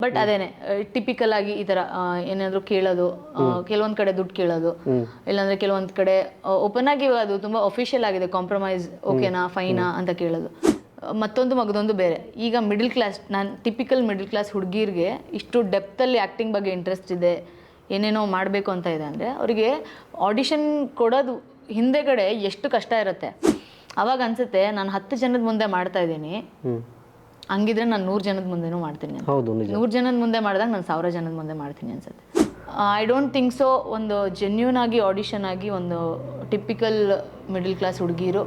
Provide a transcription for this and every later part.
But ಅದೇನೆ typical ಆಗಿ ಈ ಥರ ಏನಾದರೂ ಕೇಳೋದು, ಕೆಲವೊಂದು ಕಡೆ ದುಡ್ಡು ಕೇಳೋದು, ಇಲ್ಲಾಂದರೆ ಕೆಲವೊಂದು ಕಡೆ ಓಪನ್ ಆಗಿ ಅದು ತುಂಬ ಅಫಿಷಿಯಲ್ ಆಗಿದೆ, ಕಾಂಪ್ರಮೈಸ್ ಓಕೆನಾ ಫೈನಾ ಅಂತ ಕೇಳೋದು. ಮತ್ತೊಂದು ಮಗದೊಂದು ಬೇರೆ. ಈಗ ಮಿಡಲ್ ಕ್ಲಾಸ್, ನಾನು ಟಿಪಿಕಲ್ ಮಿಡಲ್ ಕ್ಲಾಸ್ ಹುಡುಗಿರಿಗೆ ಇಷ್ಟು ಡೆಪ್ತಲ್ಲಿ ಆ್ಯಕ್ಟಿಂಗ್ ಬಗ್ಗೆ ಇಂಟ್ರೆಸ್ಟ್ ಇದೆ, ಏನೇನೋ ಮಾಡಬೇಕು ಅಂತ ಇದೆ ಅಂದರೆ ಅವರಿಗೆ ಆಡಿಷನ್ ಕೊಡೋದು ಹಿಂದೆಗಡೆ ಎಷ್ಟು ಕಷ್ಟ ಇರುತ್ತೆ. ಅವಾಗ ಅನಿಸುತ್ತೆ ನಾನು 10 ಜನದ ಮುಂದೆ ಮಾಡ್ತಾ ಇದ್ದೀನಿ, ಹಂಗಿದ್ರೆ ನಾನು 100 ಜನದ ಮುಂದೆನೂ ಮಾಡ್ತೀನಿ. 100 ಜನದ ಮುಂದೆ ಮಾಡಿದಾಗ ನಾನು 1000 ಜನದ ಮುಂದೆ ಮಾಡ್ತೀನಿ ಅನ್ಸುತ್ತೆ. I don't think so. ಒಂದು ಜೆನ್ಯೂನ್ ಆಗಿ ಆಡಿಷನ್ ಆಗಿ ಒಂದು ಟಿಪಿಕಲ್ ಮಿಡಲ್ ಕ್ಲಾಸ್ ಹುಡುಗಿರು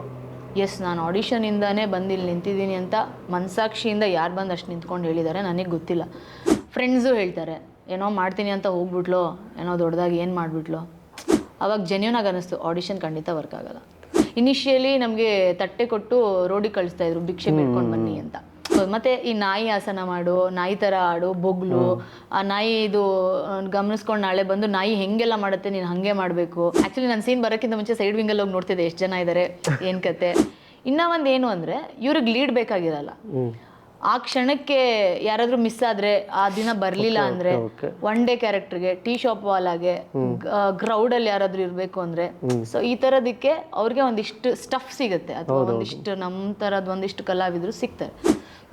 ಎಸ್ ನಾನು ಆಡಿಷನಿಂದಾನೇ ಬಂದು ಇಲ್ಲಿ ನಿಂತಿದ್ದೀನಿ ಅಂತ ಮನಸಾಕ್ಷಿಯಿಂದ ಯಾರು ಬಂದು ಅಷ್ಟು ನಿಂತ್ಕೊಂಡು ಹೇಳಿದ್ದಾರೆ ನನಗೆ ಗೊತ್ತಿಲ್ಲ. ಫ್ರೆಂಡ್ಸು ಹೇಳ್ತಾರೆ ಏನೋ ಮಾಡ್ತೀನಿ ಅಂತ ಹೋಗ್ಬಿಟ್ಲು, ಏನೋ ದೊಡ್ಡದಾಗಿ ಏನು ಮಾಡಿಬಿಟ್ಲು. ಅವಾಗ ಜೆನ್ಯೂನ್ ಆಗಿ ಅನ್ನಿಸ್ತು ಆಡಿಷನ್ ಖಂಡಿತ ವರ್ಕ್ ಆಗಲ್ಲ. ಇನಿಷಿಯಲಿ ನಮಗೆ ತಟ್ಟೆ ಕೊಟ್ಟು ರೋಡಿಗೆ ಕಳಿಸ್ತಾಯಿದ್ರು ಭಿಕ್ಷೆ ಬೇಡ್ಕೊಂಡು ಬನ್ನಿ ಅಂತ. ಮತ್ತು ಈ ನಾಯಿ ಆಸನ ಮಾಡು, ನಾಯಿ ಥರ ಆಡು, ಬೊಗ್ಲು, ಆ ನಾಯಿ ಇದು ಗಮನಿಸ್ಕೊಂಡು ನಾಳೆ ಬಂದು ನಾಯಿ ಹೆಂಗೆಲ್ಲ ಮಾಡುತ್ತೆ ನೀನು ಹಾಗೆ ಮಾಡಬೇಕು. ಆ್ಯಕ್ಚುಲಿ ನನ್ನ ಸೀನ್ ಬರೋಕ್ಕಿಂತ ಮುಂಚೆ ಸೈಡ್ ವಿಂಗಲ್ಲಿ ಹೋಗಿ ನೋಡ್ತಿದ್ದೆ ಎಷ್ಟು ಜನ ಇದ್ದಾರೆ, ಏನು ಕತೆ. ಇನ್ನೂ ಒಂದು ಏನು ಅಂದರೆ ಇವ್ರಿಗೆ ಲೀಡ್ ಬೇಕಾಗಿರಲ್ಲ. ಆ ಕ್ಷಣಕ್ಕೆ ಯಾರಾದರೂ ಮಿಸ್ ಆದರೆ, ಆ ದಿನ ಬರಲಿಲ್ಲ ಅಂದರೆ, ಒನ್ ಡೇ ಕ್ಯಾರೆಕ್ಟರ್ಗೆ, ಟೀ ಶಾಪ್ ವಾಲಾಗೆ, ಕ್ರೌಡಲ್ಲಿ ಯಾರಾದರೂ ಇರಬೇಕು ಅಂದರೆ, ಸೊ ಈ ಥರದಕ್ಕೆ ಅವ್ರಿಗೆ ಒಂದಿಷ್ಟು ಸ್ಟಫ್ ಸಿಗುತ್ತೆ, ಅಥವಾ ಒಂದಿಷ್ಟು ನಮ್ಮ ಥರದ್ದು ಒಂದಿಷ್ಟು ಕಲಾವಿದರು ಸಿಗ್ತಾರೆ.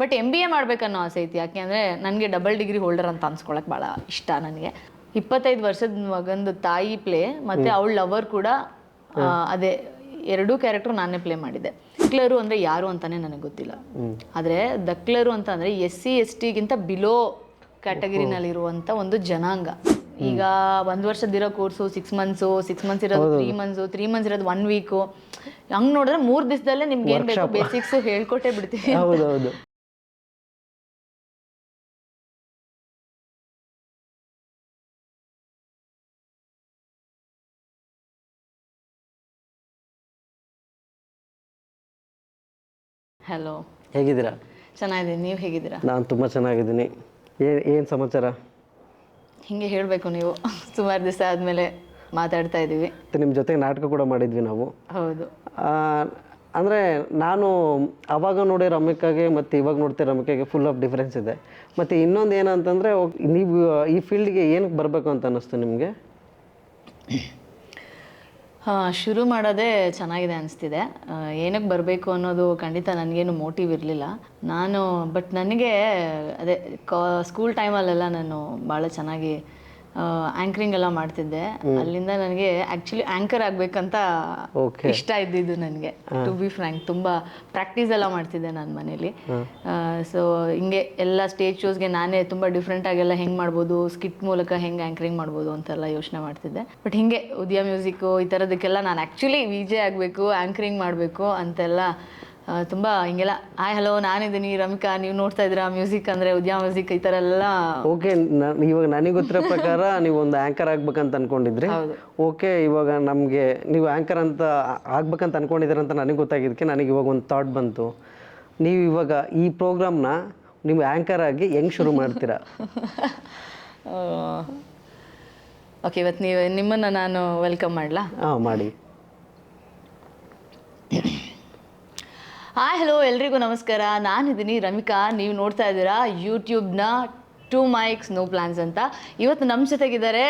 ಬಟ್ MBA ಮಾಡಬೇಕನ್ನೋ ಆಸೆ ಐತಿ. ಯಾಕೆ ಅಂದರೆ ನನಗೆ ಡಬಲ್ ಡಿಗ್ರಿ ಹೋಲ್ಡರ್ ಅಂತ ಅನ್ಸ್ಕೊಳಕ್ಕೆ ಭಾಳ ಇಷ್ಟ. ನನಗೆ 25 ವರ್ಷದ ಮಗಂದು ತಾಯಿ ಪ್ಲೇ ಮತ್ತು ಅವಳ ಲವರ್ ಕೂಡ ಅದೇ 2 ಕ್ಯಾರೆಕ್ಟರ್ ನಾನೇ ಪ್ಲೇ ಮಾಡಿದ್ದೆ. ದಕ್ಲರು ಅಂದರೆ ಯಾರು ಅಂತಲೇ ನನಗೆ ಗೊತ್ತಿಲ್ಲ. ಆದರೆ ದಕ್ಲರು ಅಂತ ಅಂದರೆ SC STಗಿಂತ ಬಿಲೋ ಕ್ಯಾಟಗರಿನಲ್ಲಿರುವಂಥ ಒಂದು ಜನಾಂಗ. ಈಗ 1 ವರ್ಷದಿರೋ ಕೋರ್ಸು 6 ಮಂತ್ಸು, 6 ಮಂತ್ಸ್ ಇರೋದು 3 ಮಂತ್ಸು, 3 ಮಂತ್ಸ್ ಇರೋದು 1 ವೀಕು. ಹಂಗೆ ನೋಡಿದ್ರೆ 3 ದಿವಸದಲ್ಲೇ ನಿಮ್ಗೆ ಏನು ಬೇಕು ಬೇಸಿಕ್ಸು ಹೇಳ್ಕೊಟ್ಟೇ ಬಿಡ್ತೀವಿ. ಹಲೋ, ಹೇಗಿದ್ದೀರಾ? ಚೆನ್ನಾಗಿದ್ದೀನಿ, ನೀವು ಹೇಗಿದ್ದೀರಾ? ನಾನು ತುಂಬ ಚೆನ್ನಾಗಿದ್ದೀನಿ. ಏನು ಸಮಾಚಾರ? ಹೀಗೆ ಹೇಳಬೇಕು, ನೀವು ಸುಮಾರು ದಿವಸ ಆದಮೇಲೆ ಮಾತಾಡ್ತಾ ಇದ್ದೀವಿ. ನಿಮ್ಮ ಜೊತೆಗೆ ನಾಟಕ ಕೂಡ ಮಾಡಿದ್ವಿ ನಾವು. ಹೌದು. ಅಂದರೆ ನಾನು ಆವಾಗ ನೋಡಿ ರಮ್ಯಕಾಗೆ ಮತ್ತು ಇವಾಗ ನೋಡ್ತೀವಿ ರಮ್ಯಕಾಗೆ ಫುಲ್ ಆಫ್ ಡಿಫ್ರೆನ್ಸ್ ಇದೆ. ಮತ್ತು ಇನ್ನೊಂದು ಏನಂತಂದರೆ, ನೀವು ಈ ಫೀಲ್ಡ್ಗೆ ಏನಕ್ಕೆ ಬರಬೇಕು ಅಂತ ಅನ್ನಿಸ್ತು ನಿಮಗೆ? ಶುರು ಮಾಡೋದೇ ಚೆನ್ನಾಗಿದೆ ಅನಿಸ್ತಿದೆ. ಏನಕ್ಕೆ ಬರಬೇಕು ಅನ್ನೋದು ಖಂಡಿತ ನನಗೇನು ಮೋಟಿವ್ ಇರಲಿಲ್ಲ. ಬಟ್ ನನಗೆ ಅದೇ ಸ್ಕೂಲ್ ಟೈಮಲ್ಲೆಲ್ಲ ನಾನು ಭಾಳ ಚೆನ್ನಾಗಿ ಆ್ಯಂಕರಿಂಗ್ ಎಲ್ಲ ಮಾಡ್ತಿದ್ದೆ. ಅಲ್ಲಿಂದ ನನಗೆ ಆ್ಯಕ್ಚುಲಿ ಆ್ಯಂಕರ್ ಆಗಬೇಕಂತ ಇಷ್ಟ ಇದ್ದಿದ್ದು ನನಗೆ. ಟು ಬಿ ಫ್ರ್ಯಾಂಕ್, ತುಂಬ ಪ್ರಾಕ್ಟೀಸ್ ಎಲ್ಲ ಮಾಡ್ತಿದ್ದೆ ನಾನು ಮನೇಲಿ. ಸೊ ಹಿಂಗೆ ಎಲ್ಲ ಸ್ಟೇಜ್ ಶೋಸ್ಗೆ ನಾನೇ ತುಂಬ ಡಿಫ್ರೆಂಟಾಗೆಲ್ಲ ಹೆಂಗೆ ಮಾಡ್ಬೋದು, ಸ್ಕಿಟ್ ಮೂಲಕ ಹೆಂಗೆ ಆ್ಯಂಕರಿಂಗ್ ಮಾಡ್ಬೋದು ಅಂತೆಲ್ಲ ಯೋಚನೆ ಮಾಡ್ತಿದ್ದೆ. ಬಟ್ ಹಿಂಗೆ ಉದಯ ಮ್ಯೂಸಿಕ್ಕು ಈ ಥರದಕ್ಕೆಲ್ಲ ನಾನು ಆ್ಯಕ್ಚುಲಿ VJ ಆಗಬೇಕು, ಆ್ಯಂಕರಿಂಗ್ ಮಾಡಬೇಕು ಅಂತೆಲ್ಲ ತುಂಬ ಹಿಂಗೆಲ್ಲ ಹಾಯ್ ಹಲೋ ನಾನಿದ್ದೀನಿ ರಮಿಕಾ, ನೀವು ನೋಡ್ತಾ ಇದ್ದೀರಾ ಮ್ಯೂಸಿಕ್ ಅಂದರೆ ಉದ್ಯಮ ಮ್ಯೂಸಿಕ್ ಈ ಥರ ಎಲ್ಲ. ಓಕೆ, ಇವಾಗ ನನಗೆ ಗೊತ್ತಿರೋ ಪ್ರಕಾರ ನೀವು ಒಂದು ಆ್ಯಂಕರ್ ಆಗ್ಬೇಕಂತ ಅನ್ಕೊಂಡಿದ್ರಿ. ಓಕೆ, ಇವಾಗ ನಮಗೆ ನೀವು ಆ್ಯಂಕರ್ ಅಂತ ಆಗ್ಬೇಕಂತ ಅನ್ಕೊಂಡಿದ್ದೀರ ಅಂತ ನನಗೆ ಗೊತ್ತಾಗಿದ್ದಕ್ಕೆ ನನಗೆ ಇವಾಗ ಒಂದು ಥಾಟ್ ಬಂತು. ನೀವು ಇವಾಗ ಈ ಪ್ರೋಗ್ರಾಮ್ನ ನೀವು ಆ್ಯಂಕರ್ ಆಗಿ ಹೆಂಗೆ ಶುರು ಮಾಡ್ತೀರಾ? ಓಕೆ, ಇವತ್ತು ನಿಮ್ಮನ್ನು ನಾನು ವೆಲ್ಕಮ್ ಮಾಡಲಾ? ಮಾಡಿ. ಹಾಯ್ ಹಲೋ, ಎಲ್ರಿಗೂ ನಮಸ್ಕಾರ. ನಾನಿದ್ದೀನಿ ರಮಿಕಾ, ನೀವು ನೋಡ್ತಾ ಇದ್ದೀರಾ ಯೂಟ್ಯೂಬ್ನ 2 mics no plans ಅಂತ. ಇವತ್ತು ನಮ್ಮ ಜೊತೆಗಿದ್ದಾರೆ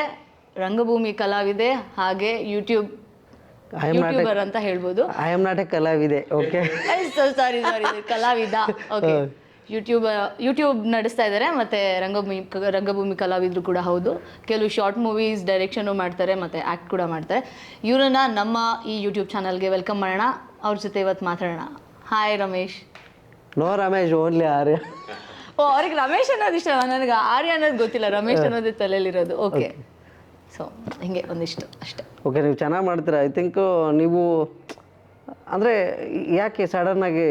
ರಂಗಭೂಮಿ ಕಲಾವಿದೆ, ಹಾಗೆ ಯೂಟ್ಯೂಬರ್ ಅಂತ ಹೇಳ್ಬೋದು. ಐ ಆಮ್ ನಾಟ್ ಎ ಕಲಾವಿದೆ. ಓಕೆ, ಸಾರಿ ಕಲಾವಿದ. ಓಕೆ, ಯೂಟ್ಯೂಬ್ ನಡೆಸ್ತಾ ಇದ್ದಾರೆ, ಮತ್ತು ರಂಗಭೂಮಿ ಕಲಾವಿದರು ಕೂಡ ಹೌದು. ಕೆಲವು ಶಾರ್ಟ್ ಮೂವೀಸ್ ಡೈರೆಕ್ಷನು ಮಾಡ್ತಾರೆ ಮತ್ತು ಆ್ಯಕ್ಟ್ ಕೂಡ ಮಾಡ್ತಾರೆ. ಇವರನ್ನ ನಮ್ಮ ಈ ಯೂಟ್ಯೂಬ್ ಚಾನಲ್ಗೆ ವೆಲ್ಕಮ್ ಮಾಡೋಣ. ಅವ್ರ ಜೊತೆ ಇವತ್ತು ಮಾತಾಡೋಣ. Hi Ramesh. No Ramesh, only Arya. ಅವ್ರಿಗೆ ರಮೇಶ್ ಅನ್ನೋದು ಇಷ್ಟ, ನನಗೆ ಆರ್ಯ ಅನ್ನೋದು ಗೊತ್ತಿಲ್ಲ, ರಮೇಶ್ ಅನ್ನೋದು ತಲೆಯಲ್ಲಿರೋದು. ಓಕೆ, ಸೊ ಹಿಂಗೆ ಒಂದಿಷ್ಟು ಅಷ್ಟೇ. ಓಕೆ, ನೀವು ಚೆನ್ನಾಗಿ ಮಾಡ್ತೀರಾ. ಐ ಥಿಂಕ್ ನೀವು ಅಂದರೆ ಯಾಕೆ ಸಡನ್ನಾಗಿ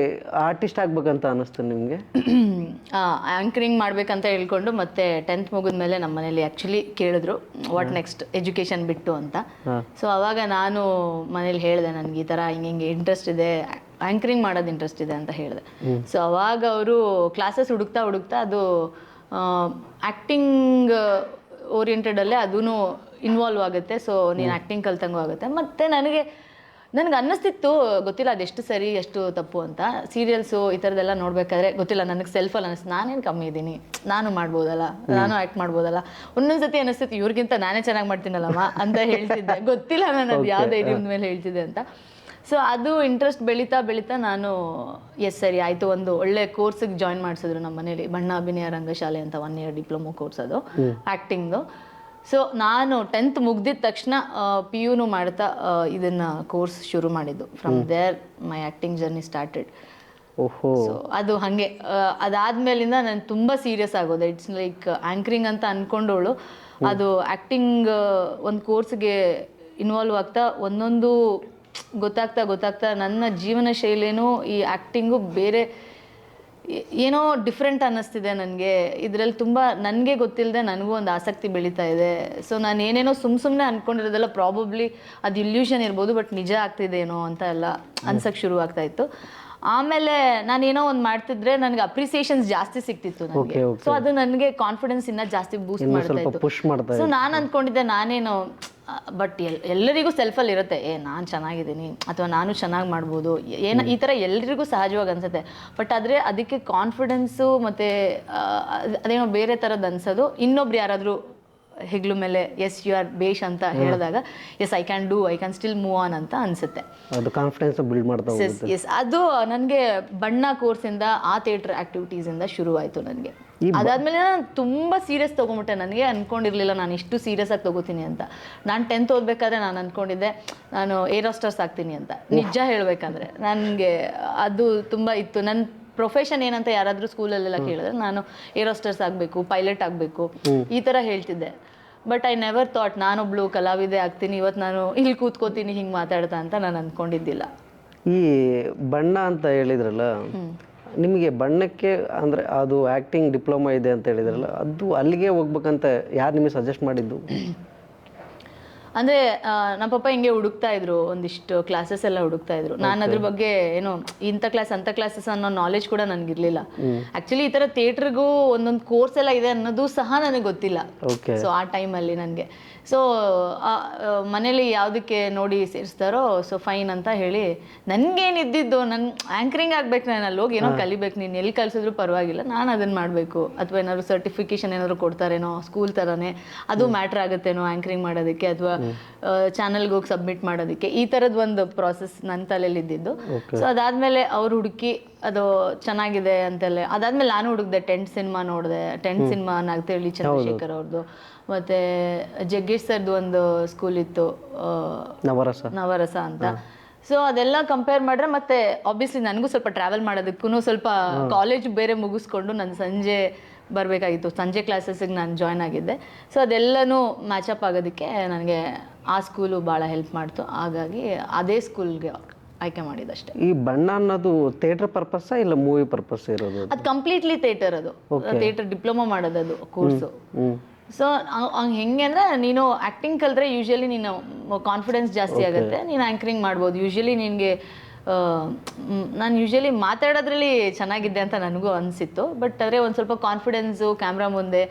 ಆರ್ಟಿಸ್ಟ್ ಆಗ್ಬೇಕಂತ ಅನ್ನಿಸ್ತು ನಿಮಗೆ? ಆ್ಯಂಕರಿಂಗ್ ಮಾಡಬೇಕಂತ ಹೇಳ್ಕೊಂಡು ಮತ್ತೆ 10th ಮುಗಿದ್ಮೇಲೆ ನಮ್ಮ ಮನೇಲಿ ಆ್ಯಕ್ಚುಲಿ ಕೇಳಿದ್ರು ವಾಟ್ ನೆಕ್ಸ್ಟ್ ಎಜುಕೇಷನ್ ಬಿಟ್ಟು ಅಂತ. ಸೊ ಆವಾಗ ನಾನು ಮನೇಲಿ ಹೇಳಿದೆ ನನಗೆ ಈ ಥರ ಹಿಂಗೆ ಇಂಟ್ರೆಸ್ಟ್ ಇದೆ, ಆ್ಯಂಕರಿಂಗ್ ಮಾಡೋದು ಇಂಟ್ರೆಸ್ಟ್ ಇದೆ ಅಂತ ಹೇಳಿದೆ. ಸೊ ಅವಾಗ ಅವರು ಕ್ಲಾಸಸ್ ಹುಡುಕ್ತಾ ಅದು ಆ್ಯಕ್ಟಿಂಗ್ ಓರಿಯೆಂಟೆಡಲ್ಲೇ ಅದೂ ಇನ್ವಾಲ್ವ್ ಆಗುತ್ತೆ. ಸೊ ನೀನು ಆ್ಯಕ್ಟಿಂಗ್ ಕಲ್ತಂಗೂ ಆಗುತ್ತೆ. ಮತ್ತು ನನಗೆ ನನಗೆ ಅನ್ನಿಸ್ತಿತ್ತು, ಗೊತ್ತಿಲ್ಲ ಅದೆಷ್ಟು ಸರಿ ಎಷ್ಟು ತಪ್ಪು ಅಂತ. ಸೀರಿಯಲ್ಸು ಈ ಥರದ್ದೆಲ್ಲ ನೋಡ್ಬೇಕಾದ್ರೆ ಗೊತ್ತಿಲ್ಲ, ನನಗೆ ಸೆಲ್ಫಲ್ಲಿ ಅನ್ನಿಸ್ತು ನಾನೇನು ಕಮ್ಮಿ ಇದ್ದೀನಿ, ನಾನು ಮಾಡ್ಬೋದಲ್ಲ, ನಾನು ಆ್ಯಕ್ಟ್ ಮಾಡ್ಬೋದಲ್ಲ. ಒಂದೊಂದ್ಸತಿ ಅನ್ನಿಸ್ತಿತ್ತು ಇವ್ರಿಗಿಂತ ನಾನೇ ಚೆನ್ನಾಗಿ ಮಾಡ್ತೀನಲ್ಲಮ್ಮ ಅಂತ ಹೇಳ್ತಿದ್ದೆ. ಗೊತ್ತಿಲ್ಲ ನಾನು ಅದು ಯಾವ ಧೈರ್ಯದ ಮೇಲೆ ಹೇಳ್ತಿದ್ದೆ ಅಂತ. ಸೊ ಅದು ಇಂಟ್ರೆಸ್ಟ್ ಬೆಳೀತಾ ಬೆಳೀತಾ ನಾನು ಸರಿ ಆಯಿತು, ಒಂದು ಒಳ್ಳೆ ಕೋರ್ಸಿಗೆ ಜಾಯಿನ್ ಮಾಡಿಸಿದ್ರು ನಮ್ಮ ಮನೇಲಿ, ಬಣ್ಣ ಅಭಿನಯ ರಂಗಶಾಲೆ ಅಂತ 1 year ಡಿಪ್ಲೊಮೊ ಕೋರ್ಸ್ ಅದು ಆ್ಯಕ್ಟಿಂಗ್ದು. ಸೊ ನಾನು 10th ಮುಗ್ದಿದ ತಕ್ಷಣ PUನು ಮಾಡ್ತಾ ಇದನ್ನು ಕೋರ್ಸ್ ಶುರು ಮಾಡಿದ್ದು. From there my acting journey started. ಓಹೋ. ಸೊ ಅದು ಹಾಗೆ ಅದಾದ್ಮೇಲಿಂದ ನಾನು ತುಂಬ ಸೀರಿಯಸ್ ಆಗೋದೆ. ಇಟ್ಸ್ ಲೈಕ್ ಆ್ಯಂಕರಿಂಗ್ ಅಂತ ಅಂದ್ಕೊಂಡವಳು ಅದು ಆ್ಯಕ್ಟಿಂಗ್ ಒಂದು ಕೋರ್ಸ್ಗೆ ಇನ್ವಾಲ್ವ್ ಆಗ್ತಾ ಒಂದೊಂದು ಗೊತ್ತಾಗ್ತಾ ನನ್ನ ಜೀವನ ಶೈಲಿನೂ ಈ ಆ್ಯಕ್ಟಿಂಗು ಬೇರೆ ಏನೋ ಡಿಫ್ರೆಂಟ್ ಅನ್ನಿಸ್ತಿದೆ ನನಗೆ. ಇದರಲ್ಲಿ ತುಂಬ ನನಗೆ ಗೊತ್ತಿಲ್ಲದೆ ನನಗೂ ಒಂದು ಆಸಕ್ತಿ ಬೆಳೀತಾ ಇದೆ. ಸೊ ನಾನು ಏನೇನೋ ಸುಮ್ಮನೆ ಅಂದ್ಕೊಂಡಿರೋದೆಲ್ಲ ಪ್ರಾಬಬ್ಲಿ ಅದು ಇಲ್ಯೂಷನ್ ಇರ್ಬೋದು, ಬಟ್ ನಿಜ ಆಗ್ತಿದೇನೋ ಅಂತ ಎಲ್ಲ ಅನ್ಸಕ್ಕೆ ಶುರು ಆಗ್ತಾ ಇತ್ತು. ಆಮೇಲೆ ನಾನೇನೋ ಒಂದು ಮಾಡ್ತಿದ್ರೆ ನನಗೆ ಅಪ್ರಿಸಿಯೇಷನ್ಸ್ ಜಾಸ್ತಿ ಸಿಗ್ತಿತ್ತು ನನಗೆ. ಸೊ ಅದು ನನಗೆ ಕಾನ್ಫಿಡೆನ್ಸ್ ಇನ್ನೂ ಜಾಸ್ತಿ ಬೂಸ್ಟ್ ಮಾಡ್ತಾ ಇತ್ತು. ಸೊ ನಾನು ಅಂದ್ಕೊಂಡಿದ್ದೆ ನಾನೇನು, ಬಟ್ ಎಲ್ಲರಿಗೂ ಸೆಲ್ಫಲ್ಲಿ ಇರುತ್ತೆ, ನಾನು ಚೆನ್ನಾಗಿದ್ದೀನಿ ಅಥವಾ ನಾನು ಚೆನ್ನಾಗಿ ಮಾಡ್ಬೋದು ಈ ಥರ ಎಲ್ಲರಿಗೂ ಸಹಜವಾಗಿ ಅನಿಸುತ್ತೆ. ಬಟ್ ಆದರೆ ಅದಕ್ಕೆ ಕಾನ್ಫಿಡೆನ್ಸು ಮತ್ತು ಅದೇನೋ ಬೇರೆ ಥರದ್ದು ಅನ್ಸೋದು. ಇನ್ನೊಬ್ರು ಯಾರಾದರೂ ಹೆಗ್ಲು ಮೇಲೆ ಯು ಆರ್ ಬೇಷ್ ಅಂತ ಹೇಳಿದಾಗ I can still move on ಅಂತ ಅನಿಸುತ್ತೆ. ಅದು ಕಾನ್ಫಿಡೆನ್ಸ್ ಬಿಲ್ಡ್ ಮಾಡ್ತಾ ಹೋಗುತ್ತೆ. ಅದು ನನಗೆ ಬಣ್ಣ ಕೋರ್ಸಿಂದ ಆ ಥಿಯೇಟರ್ ಆ್ಯಕ್ಟಿವಿಟೀಸಿಂದ ಶುರುವಾಯಿತು ನನಗೆ. ಅದಾದಮೇಲೆ ನಾನು ತುಂಬ ಸೀರಿಯಸ್ ತೊಗೊಂಬಿಟ್ಟೆ. ನನಗೆ ಅಂದ್ಕೊಂಡಿರಲಿಲ್ಲ ನಾನು ಇಷ್ಟು ಸೀರಿಯಸ್ ಆಗಿ ತೊಗೋತೀನಿ ಅಂತ. ನಾನು 10th ಓದಬೇಕಾದ್ರೆ ನಾನು ಅಂದ್ಕೊಂಡಿದ್ದೆ ನಾನು ಏರ್ ಹೋಸ್ಟರ್ಸ್ ಆಗ್ತೀನಿ ಅಂತ. ನಿಜ ಹೇಳಬೇಕಂದ್ರೆ ನನಗೆ ಅದು ತುಂಬ ಇತ್ತು. ನನ್ನ ಪ್ರೊಫೆಷನ್ ಏನಂತ ಯಾರಾದರೂ ಸ್ಕೂಲಲ್ಲೆಲ್ಲ ಕೇಳಿದ್ರೆ ನಾನು ಏರ್ ಹೋಸ್ಟರ್ಸ್ ಆಗಬೇಕು, ಪೈಲಟ್ ಆಗಬೇಕು ಈ ಥರ ಹೇಳ್ತಿದ್ದೆ. ಬಟ್ ಐ ನೆವರ್ ಥಾಟ್ ನಾನೊಬ್ಳು ಕಲಾವಿದೆ ಆಗ್ತೀನಿ, ಇವತ್ತು ನಾನು ಇಲ್ಲಿ ಕೂತ್ಕೋತೀನಿ ಹಿಂಗೆ ಮಾತಾಡ್ತಾ ಅಂತ ನಾನು ಅಂದ್ಕೊಂಡಿದ್ದಿಲ್ಲ. ಈ ಬಣ್ಣ ಅಂತ ಹೇಳಿದ್ರಲ್ಲ, ನಿಮಗೆ ಬಣ್ಣಕ್ಕೆ ಅಂದರೆ ಅದು ಆ್ಯಕ್ಟಿಂಗ್ ಡಿಪ್ಲೊಮಾ ಇದೆ ಅಂತ ಹೇಳಿದ್ರಲ್ಲ, ಅದು ಅಲ್ಲಿಗೆ ಹೋಗ್ಬೇಕಂತ ಯಾರು ನಿಮಗೆ ಸಜೆಸ್ಟ್ ಮಾಡಿದ್ದು? ಅಂದರೆ ನಮ್ಮ ಪಪ್ಪ ಹಿಂಗೆ ಹುಡುಕ್ತಾ ಇದ್ರು, ಒಂದಿಷ್ಟು ಕ್ಲಾಸಸ್ ಎಲ್ಲ ಹುಡುಕ್ತಾ ಇದ್ರು. ನಾನು ಅದ್ರ ಬಗ್ಗೆ ಏನೋ ಇಂಥ ಕ್ಲಾಸ್ ಅಂಥ ಕ್ಲಾಸಸ್ ಅನ್ನೋ ನಾಲೆಜ್ ಕೂಡ ನನಗಿರಲಿಲ್ಲ. ಆ್ಯಕ್ಚುಲಿ ಈ ಥರ ಥಿಯೇಟ್ರಿಗೂ ಒಂದೊಂದು ಕೋರ್ಸ್ ಎಲ್ಲ ಇದೆ ಅನ್ನೋದು ಸಹ ನನಗೆ ಗೊತ್ತಿಲ್ಲ. ಸೊ ಆ ಟೈಮಲ್ಲಿ ನನಗೆ ಸೊ ಮನೇಲಿ ಯಾವುದಕ್ಕೆ ನೋಡಿ ಸೇರಿಸ್ತಾರೋ ಸೊ ಫೈನ್ ಅಂತ ಹೇಳಿ ನನಗೇನಿದ್ದಿದ್ದು ನನ್ನ ಆ್ಯಂಕರಿಂಗ್ ಆಗಬೇಕು, ನಾನು ಅಲ್ಲಿ ಹೋಗಿ ಏನೋ ಕಲಿಬೇಕು, ನೀನು ಎಲ್ಲಿ ಕಲಿಸಿದ್ರು ಪರವಾಗಿಲ್ಲ, ನಾನು ಅದನ್ನು ಮಾಡಬೇಕು. ಅಥವಾ ಏನಾದ್ರು ಸರ್ಟಿಫಿಕೇಷನ್ ಏನಾದ್ರು ಕೊಡ್ತಾರೇನೋ ಸ್ಕೂಲ್ ಥರನೇ, ಅದು ಮ್ಯಾಟ್ರ್ ಆಗುತ್ತೇನೋ ಆ್ಯಂಕರಿಂಗ್ ಮಾಡೋದಕ್ಕೆ, ಅಥವಾ ಚಾನಲ್ಗೆ ಹೋಗಿ ಸಬ್ಮಿಟ್ ಮಾಡೋದಕ್ಕೆ. ಈ ಥರದ್ದು ಒಂದು ಪ್ರಾಸೆಸ್ ನನ್ನ ತಲೆಯಲ್ಲಿ ಇದ್ದಿದ್ದು. ಸೊ ಅದಾದಮೇಲೆ ಅವ್ರು ಹುಡುಕಿ ಅದು ಚೆನ್ನಾಗಿದೆ ಅಂತೆಲ್ಲ. ಅದಾದ್ಮೇಲೆ ನಾನು ಹುಡುಕ್ದೆ, 10th ಸಿನಿಮಾ ನೋಡಿದೆ. 10th ಸಿನಿಮಾ ನಾಗತಿಹಳ್ಳಿ ಚಂದ್ರಶೇಖರ್ ಅವ್ರದ್ದು, ಮತ್ತು ಜಗ್ಗೇಶ್ ಸರ್ದು ಒಂದು ಸ್ಕೂಲ್ ಇತ್ತು ನವರಸ ಅಂತ. ಸೊ ಅದೆಲ್ಲ ಕಂಪೇರ್ ಮಾಡಿದ್ರೆ ಮತ್ತೆ ಆಬ್ವಿಯಸ್ಲಿ ನನಗೂ ಸ್ವಲ್ಪ ಟ್ರಾವೆಲ್ ಮಾಡೋದಕ್ಕೂ ಸ್ವಲ್ಪ ಕಾಲೇಜ್ ಬೇರೆ ಮುಗಿಸ್ಕೊಂಡು ನಾನು ಸಂಜೆ ಬರಬೇಕಾಗಿತ್ತು. ಸಂಜೆ ಕ್ಲಾಸಸ್ಸಿಗೆ ನಾನು ಜಾಯ್ನ್ ಆಗಿದ್ದೆ. ಸೊ ಅದೆಲ್ಲನೂ ಮ್ಯಾಚಪ್ ಆಗೋದಕ್ಕೆ ನನಗೆ ಆ ಸ್ಕೂಲು ಭಾಳ ಹೆಲ್ಪ್ ಮಾಡ್ತು. ಹಾಗಾಗಿ ಅದೇ ಸ್ಕೂಲ್ಗೆ ಆಯ್ಕೆ ಮಾಡಿದಷ್ಟೇ. ಈ ಬಣ್ಣ ಅನ್ನೋದು ಥಿಯೇಟರ್ ಪರ್ಪಸ್ ಇಲ್ಲ ಮೂವಿ ಪರ್ಪಸ್ ಇರೋದು? ಅದು ಕಂಪ್ಲೀಟ್ಲಿ ಥಿಯೇಟರ್, ಅದು ಥಿಯೇಟರ್ ಡಿಪ್ಲೊಮಾ ಮಾಡೋದದು ಕೋರ್ಸು. ಸೊ ಹಂಗೆ ಹೆಂಗೆ ಅಂದರೆ ನೀನು ಆ್ಯಕ್ಟಿಂಗ್ ಕಲಿತ್ರೆ ಯೂಶ್ವಲಿ ನೀನು ಕಾನ್ಫಿಡೆನ್ಸ್ ಜಾಸ್ತಿ ಆಗುತ್ತೆ, ನೀನು ಆ್ಯಂಕರಿಂಗ್ ಮಾಡ್ಬೋದು. ಯೂಶ್ವಲಿ ನಿನಗೆ ನಾನು ಯೂಶ್ವಲಿ ಮಾತಾಡೋದ್ರಲ್ಲಿ ಚೆನ್ನಾಗಿದ್ದೆ ಅಂತ ನನಗೂ ಅನಿಸಿತ್ತು. ಬಟ್ ಆದರೆ ಒಂದು ಸ್ವಲ್ಪ ಕಾನ್ಫಿಡೆನ್ಸು ಕ್ಯಾಮ್ರಾ ಮುಂದೆ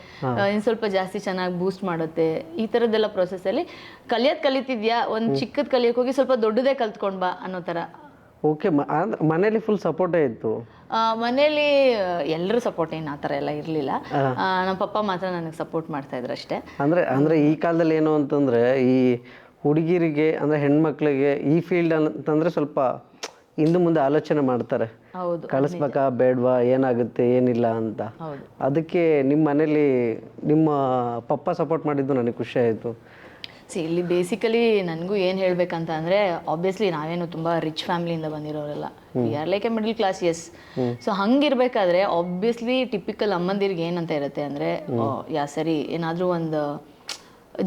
ಇನ್ನು ಸ್ವಲ್ಪ ಜಾಸ್ತಿ ಚೆನ್ನಾಗಿ ಬೂಸ್ಟ್ ಮಾಡುತ್ತೆ. ಈ ಥರದ್ದೆಲ್ಲ ಪ್ರೊಸೆಸ್ಸಲ್ಲಿ ಕಲಿತಿದ್ಯಾ, ಒಂದು ಚಿಕ್ಕದು ಕಲಿಯೋಕೆ ಹೋಗಿ ಸ್ವಲ್ಪ ದೊಡ್ಡದೇ ಕಲ್ತ್ಕೊಂಡು ಬಾ ಅನ್ನೋ ಥರ. ಓಕೆ. ಮನೇಲಿ ಫುಲ್ ಸಪೋರ್ಟೇ ಇತ್ತು? ಮನೇಲಿ ಎಲ್ಲರೂ ಸಪೋರ್ಟ್ ಏನು ಆ ಥರ ಎಲ್ಲ ಇರಲಿಲ್ಲ. ನಮ್ಮ ಪಪ್ಪ ಮಾತ್ರ ನನಗೆ ಸಪೋರ್ಟ್ ಮಾಡ್ತಾ ಇದ್ರು ಅಷ್ಟೇ. ಅಂದರೆ ಈ ಕಾಲದಲ್ಲಿ ಏನು ಅಂತಂದರೆ ಈ ಹುಡುಗಿರಿಗೆ ಅಂದರೆ ಹೆಣ್ಮಕ್ಳಿಗೆ ಈ ಫೀಲ್ಡ್ ಅಂತಂದರೆ ಸ್ವಲ್ಪ ಹಿಂದೆ ಮುಂದೆ ಆಲೋಚನೆ ಮಾಡ್ತಾರೆ, ಕಳಿಸ್ಬೇಕಾ ಬೇಡವಾ, ಏನಾಗುತ್ತೆ ಏನಿಲ್ಲ ಅಂತ. ಅದಕ್ಕೆ ನಿಮ್ಮ ಮನೇಲಿ ನಿಮ್ಮ ಪಪ್ಪ ಸಪೋರ್ಟ್ ಮಾಡಿದ್ದು ನನಗೆ ಖುಷಿ ಆಯಿತು. ಇಲ್ಲಿ ಬೇಸಿಕಲಿ ನನಗೂ ಏನು ಹೇಳಬೇಕಂತ ಅಂದರೆ, ಆಬ್ವಿಯಸ್ಲಿ ನಾವೇನು ತುಂಬ ರಿಚ್ ಫ್ಯಾಮಿಲಿಯಿಂದ ಬಂದಿರೋರೆಲ್ಲ, we are like a middle class. So ಹಂಗಿರ್ಬೇಕಾದ್ರೆ ಆಬ್ವಿಯಸ್ಲಿ ಟಿಪಿಕಲ್ ಅಮ್ಮಂದಿರಿಗೆ ಏನಂತ ಇರುತ್ತೆ ಅಂದರೆ, ಸರಿ ಏನಾದರೂ ಒಂದು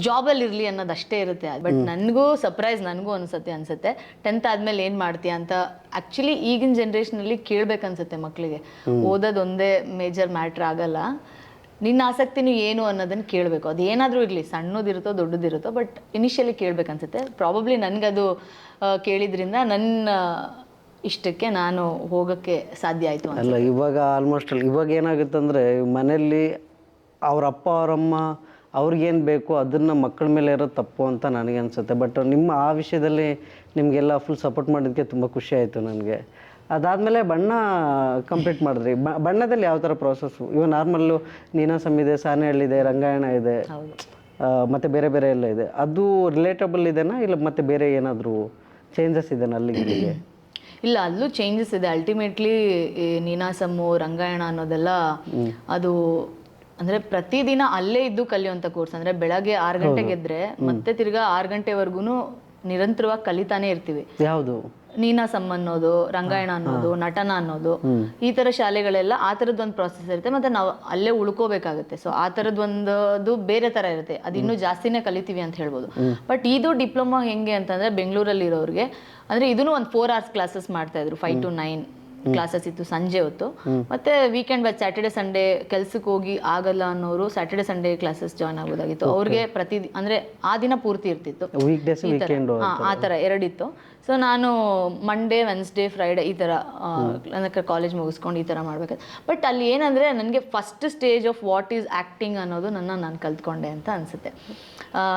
ಜಾಬಲ್ಲಿ ಇರಲಿ ಅನ್ನೋದು ಅಷ್ಟೇ ಇರುತ್ತೆ. ಬಟ್ ನನಗೂ ಸರ್ಪ್ರೈಸ್, ನನಗೂ ಅನ್ಸುತ್ತೆ 10th ಆದಮೇಲೆ ಏನು ಮಾಡ್ತೀಯ ಅಂತ. ಆ್ಯಕ್ಚುಲಿ ಈಗಿನ ಜನ್ರೇಷನಲ್ಲಿ ಕೇಳಬೇಕನ್ಸುತ್ತೆ ಮಕ್ಕಳಿಗೆ, ಓದೋದು ಒಂದೇ ಮೇಜರ್ ಮ್ಯಾಟ್ರ್ ಆಗಲ್ಲ, ನಿನ್ನ ಆಸಕ್ತಿನೂ ಏನು ಅನ್ನೋದನ್ನು ಕೇಳಬೇಕು. ಅದು ಏನಾದರೂ ಇರಲಿ, ಸಣ್ಣದಿರುತ್ತೋ ದೊಡ್ಡದಿರುತ್ತೋ, ಬಟ್ ಇನಿಷಿಯಲಿ ಕೇಳಬೇಕನ್ಸುತ್ತೆ. ಪ್ರಾಬಬ್ಲಿ ನನಗದು ಕೇಳಿದ್ರಿಂದ ನನ್ನ ಇಷ್ಟಕ್ಕೆ ನಾನು ಹೋಗೋಕ್ಕೆ ಸಾಧ್ಯ ಆಯಿತು ಅಲ್ಲ. ಇವಾಗ ಆಲ್ಮೋಸ್ಟ್ ಇವಾಗ ಏನಾಗುತ್ತೆ ಅಂದರೆ ಮನೆಯಲ್ಲಿ ಅವ್ರ ಅಪ್ಪ ಅವರಮ್ಮ ಅವ್ರಿಗೇನು ಬೇಕು ಅದನ್ನು ಮಕ್ಕಳ ಮೇಲೆ ಇರೋದು ತಪ್ಪು ಅಂತ ನನಗೆ ಅನಿಸುತ್ತೆ. ಬಟ್ ನಿಮ್ಮ ಆ ವಿಷಯದಲ್ಲಿ ನಿಮಗೆಲ್ಲ ಫುಲ್ ಸಪೋರ್ಟ್ ಮಾಡೋದಕ್ಕೆ ತುಂಬ ಖುಷಿ ಆಯಿತು ನನಗೆ. ಅದಾದಮೇಲೆ ಬಣ್ಣ ಕಂಪ್ಲೀಟ್ ಮಾಡಿದ್ರಿ. ಬಣ್ಣದಲ್ಲಿ ಯಾವ ಥರ ಪ್ರೋಸೆಸ್ಸು? ಇವಾಗ ನಾರ್ಮಲ್ಲು ನೀನಾಸಮ್ ಇದೆ, ಸಾನೆಹಳ್ಳಿ ಇದೆ, ರಂಗಾಯಣ ಇದೆ, ಮತ್ತು ಬೇರೆ ಬೇರೆ ಎಲ್ಲ ಇದೆ. ಅದು ರಿಲೇಟಬಲ್ ಇದೆನಾ ಇಲ್ಲ ಮತ್ತೆ ಬೇರೆ ಏನಾದರೂ ಚೇಂಜಸ್ ಇದೆನಾ ಅಲ್ಲಿಗೆ? ಇಲ್ಲ, ಅಲ್ಲೂ ಚೇಂಜಸ್ ಇದೆ. ಅಲ್ಟಿಮೇಟ್ಲಿ ನೀನಾಸಮ್ಮು, ರಂಗಾಯಣ ಅನ್ನೋದೆಲ್ಲ ಅದು ಅಂದರೆ ಪ್ರತಿದಿನ ಅಲ್ಲೇ ಇದ್ದು ಕಲಿಯುವಂಥ ಕೋರ್ಸ್. ಅಂದರೆ ಬೆಳಗ್ಗೆ 6 ಗಂಟೆಗೆ ಎದ್ದರೆ ಮತ್ತೆ ತಿರ್ಗಾ 6 ಗಂಟೆವರೆಗೂ ನಿರಂತರವಾಗಿ ಕಲಿತಾನೆ ಇರ್ತೀವಿ. ಯಾವುದು? ನೀನಾಸಮ್ ಅನ್ನೋದು, ರಂಗಾಯಣ ಅನ್ನೋದು, ನಟನ ಅನ್ನೋದು, ಈ ಥರ ಶಾಲೆಗಳೆಲ್ಲ ಆ ಥರದ್ದೊಂದು ಪ್ರಾಸೆಸ್ ಇರುತ್ತೆ. ಮತ್ತು ನಾವು ಅಲ್ಲೇ ಉಳ್ಕೋಬೇಕಾಗುತ್ತೆ. ಸೊ ಆ ಥರದ್ದೊಂದು ಬೇರೆ ಥರ ಇರುತ್ತೆ. ಅದು ಇನ್ನೂ ಜಾಸ್ತಿನೇ ಕಲಿತೀವಿ ಅಂತ ಹೇಳ್ಬೋದು. ಬಟ್ ಇದು ಡಿಪ್ಲೊಮಾ ಹೆಂಗೆ ಅಂತಂದರೆ ಬೆಂಗಳೂರಲ್ಲಿ ಇರೋರಿಗೆ ಅಂದರೆ ಇದನ್ನು ಒಂದು 4 hours ಕ್ಲಾಸಸ್ ಮಾಡ್ತಾಯಿದ್ರು. 5 to 9 ಕ್ಲಾಸಸ್ ಇತ್ತು ಸಂಜೆ ಹೊತ್ತು. ಮತ್ತೆ ವೀಕೆಂಡ್ ಬ್ಯಾಚ್ ಸ್ಯಾಟರ್ಡೆ ಸಂಡೇ ಕೆಲ್ಸಕ್ಕೆ ಹೋಗಿ ಆಗಲ್ಲ ಅನ್ನೋರು ಸ್ಯಾಟರ್ಡೆ ಸಂಡೇ ಕ್ಲಾಸಸ್ ಜಾಯ್ನ್ ಆಗೋದಾಗಿತ್ತು. ಅವ್ರಿಗೆ ಅಂದರೆ ಆ ದಿನ ಪೂರ್ತಿ ಇರ್ತಿತ್ತು, ಆ ಥರ 2 ಇತ್ತು. ಸೊ ನಾನು ಮಂಡೇ, ವೆನ್ಸ್ಡೇ, ಫ್ರೈಡೇ ಈ ಥರ ಅಂದರೆ ಕಾಲೇಜ್ ಮುಗಿಸ್ಕೊಂಡು ಈ ಥರ ಮಾಡ್ಬೇಕಾದ್ರೆ. ಬಟ್ ಅಲ್ಲಿ ಏನಂದರೆ ನನಗೆ first stage of what is acting ಅನ್ನೋದು ನಾನು ಕಲ್ತ್ಕೊಂಡೆ ಅಂತ ಅನಿಸುತ್ತೆ.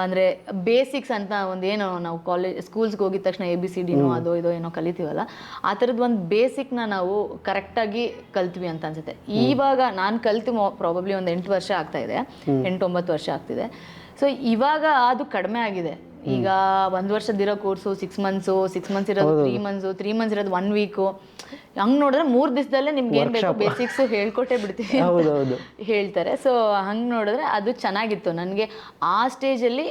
ಅಂದರೆ ಬೇಸಿಕ್ಸ್ ಅಂತ ಒಂದೇನೋ ನಾವು ಸ್ಕೂಲ್ಸ್ಗೆ ಹೋಗಿದ ತಕ್ಷಣ ABCD ಅದೋ ಇದೋ ಏನೋ ಕಲಿತೀವಲ್ಲ, ಆ ಥರದ್ದು ಒಂದು ಬೇಸಿಕ್ನ ನಾವು ಕರೆಕ್ಟಾಗಿ ಕಲ್ತ್ವಿ ಅಂತ ಅನಿಸುತ್ತೆ. ಇವಾಗ ನಾನು ಕಲ್ತು ಪ್ರಾಬಬ್ಲಿ ಒಂದು 8 ವರ್ಷ ಆಗ್ತಾಯಿದೆ, 8-9 ವರ್ಷ ಆಗ್ತಿದೆ. ಸೊ ಇವಾಗ ಅದು ಕಡಿಮೆ ಆಗಿದೆ. ಈಗ 1 ವರ್ಷದಿರೋ ಕೋರ್ಸು 6 months, 6 months ಇರೋದು 3 months, 3 months ಇರೋದು 1 week. ಹಂಗೆ ನೋಡಿದ್ರೆ 3 ದಿವಸದಲ್ಲೇ ನಿಮ್ಗೆ ಏನು ಬೇಕು ಬೇಸಿಕ್ಸ್ ಹೇಳ್ಕೊಟ್ಟೆ ಬಿಡ್ತೀವಿ ಹೇಳ್ತಾರೆ. ಸೊ ಹಂಗೆ ನೋಡಿದ್ರೆ ಅದು ಚೆನ್ನಾಗಿತ್ತು ನನಗೆ. ಆ ಸ್ಟೇಜಲ್ಲಿ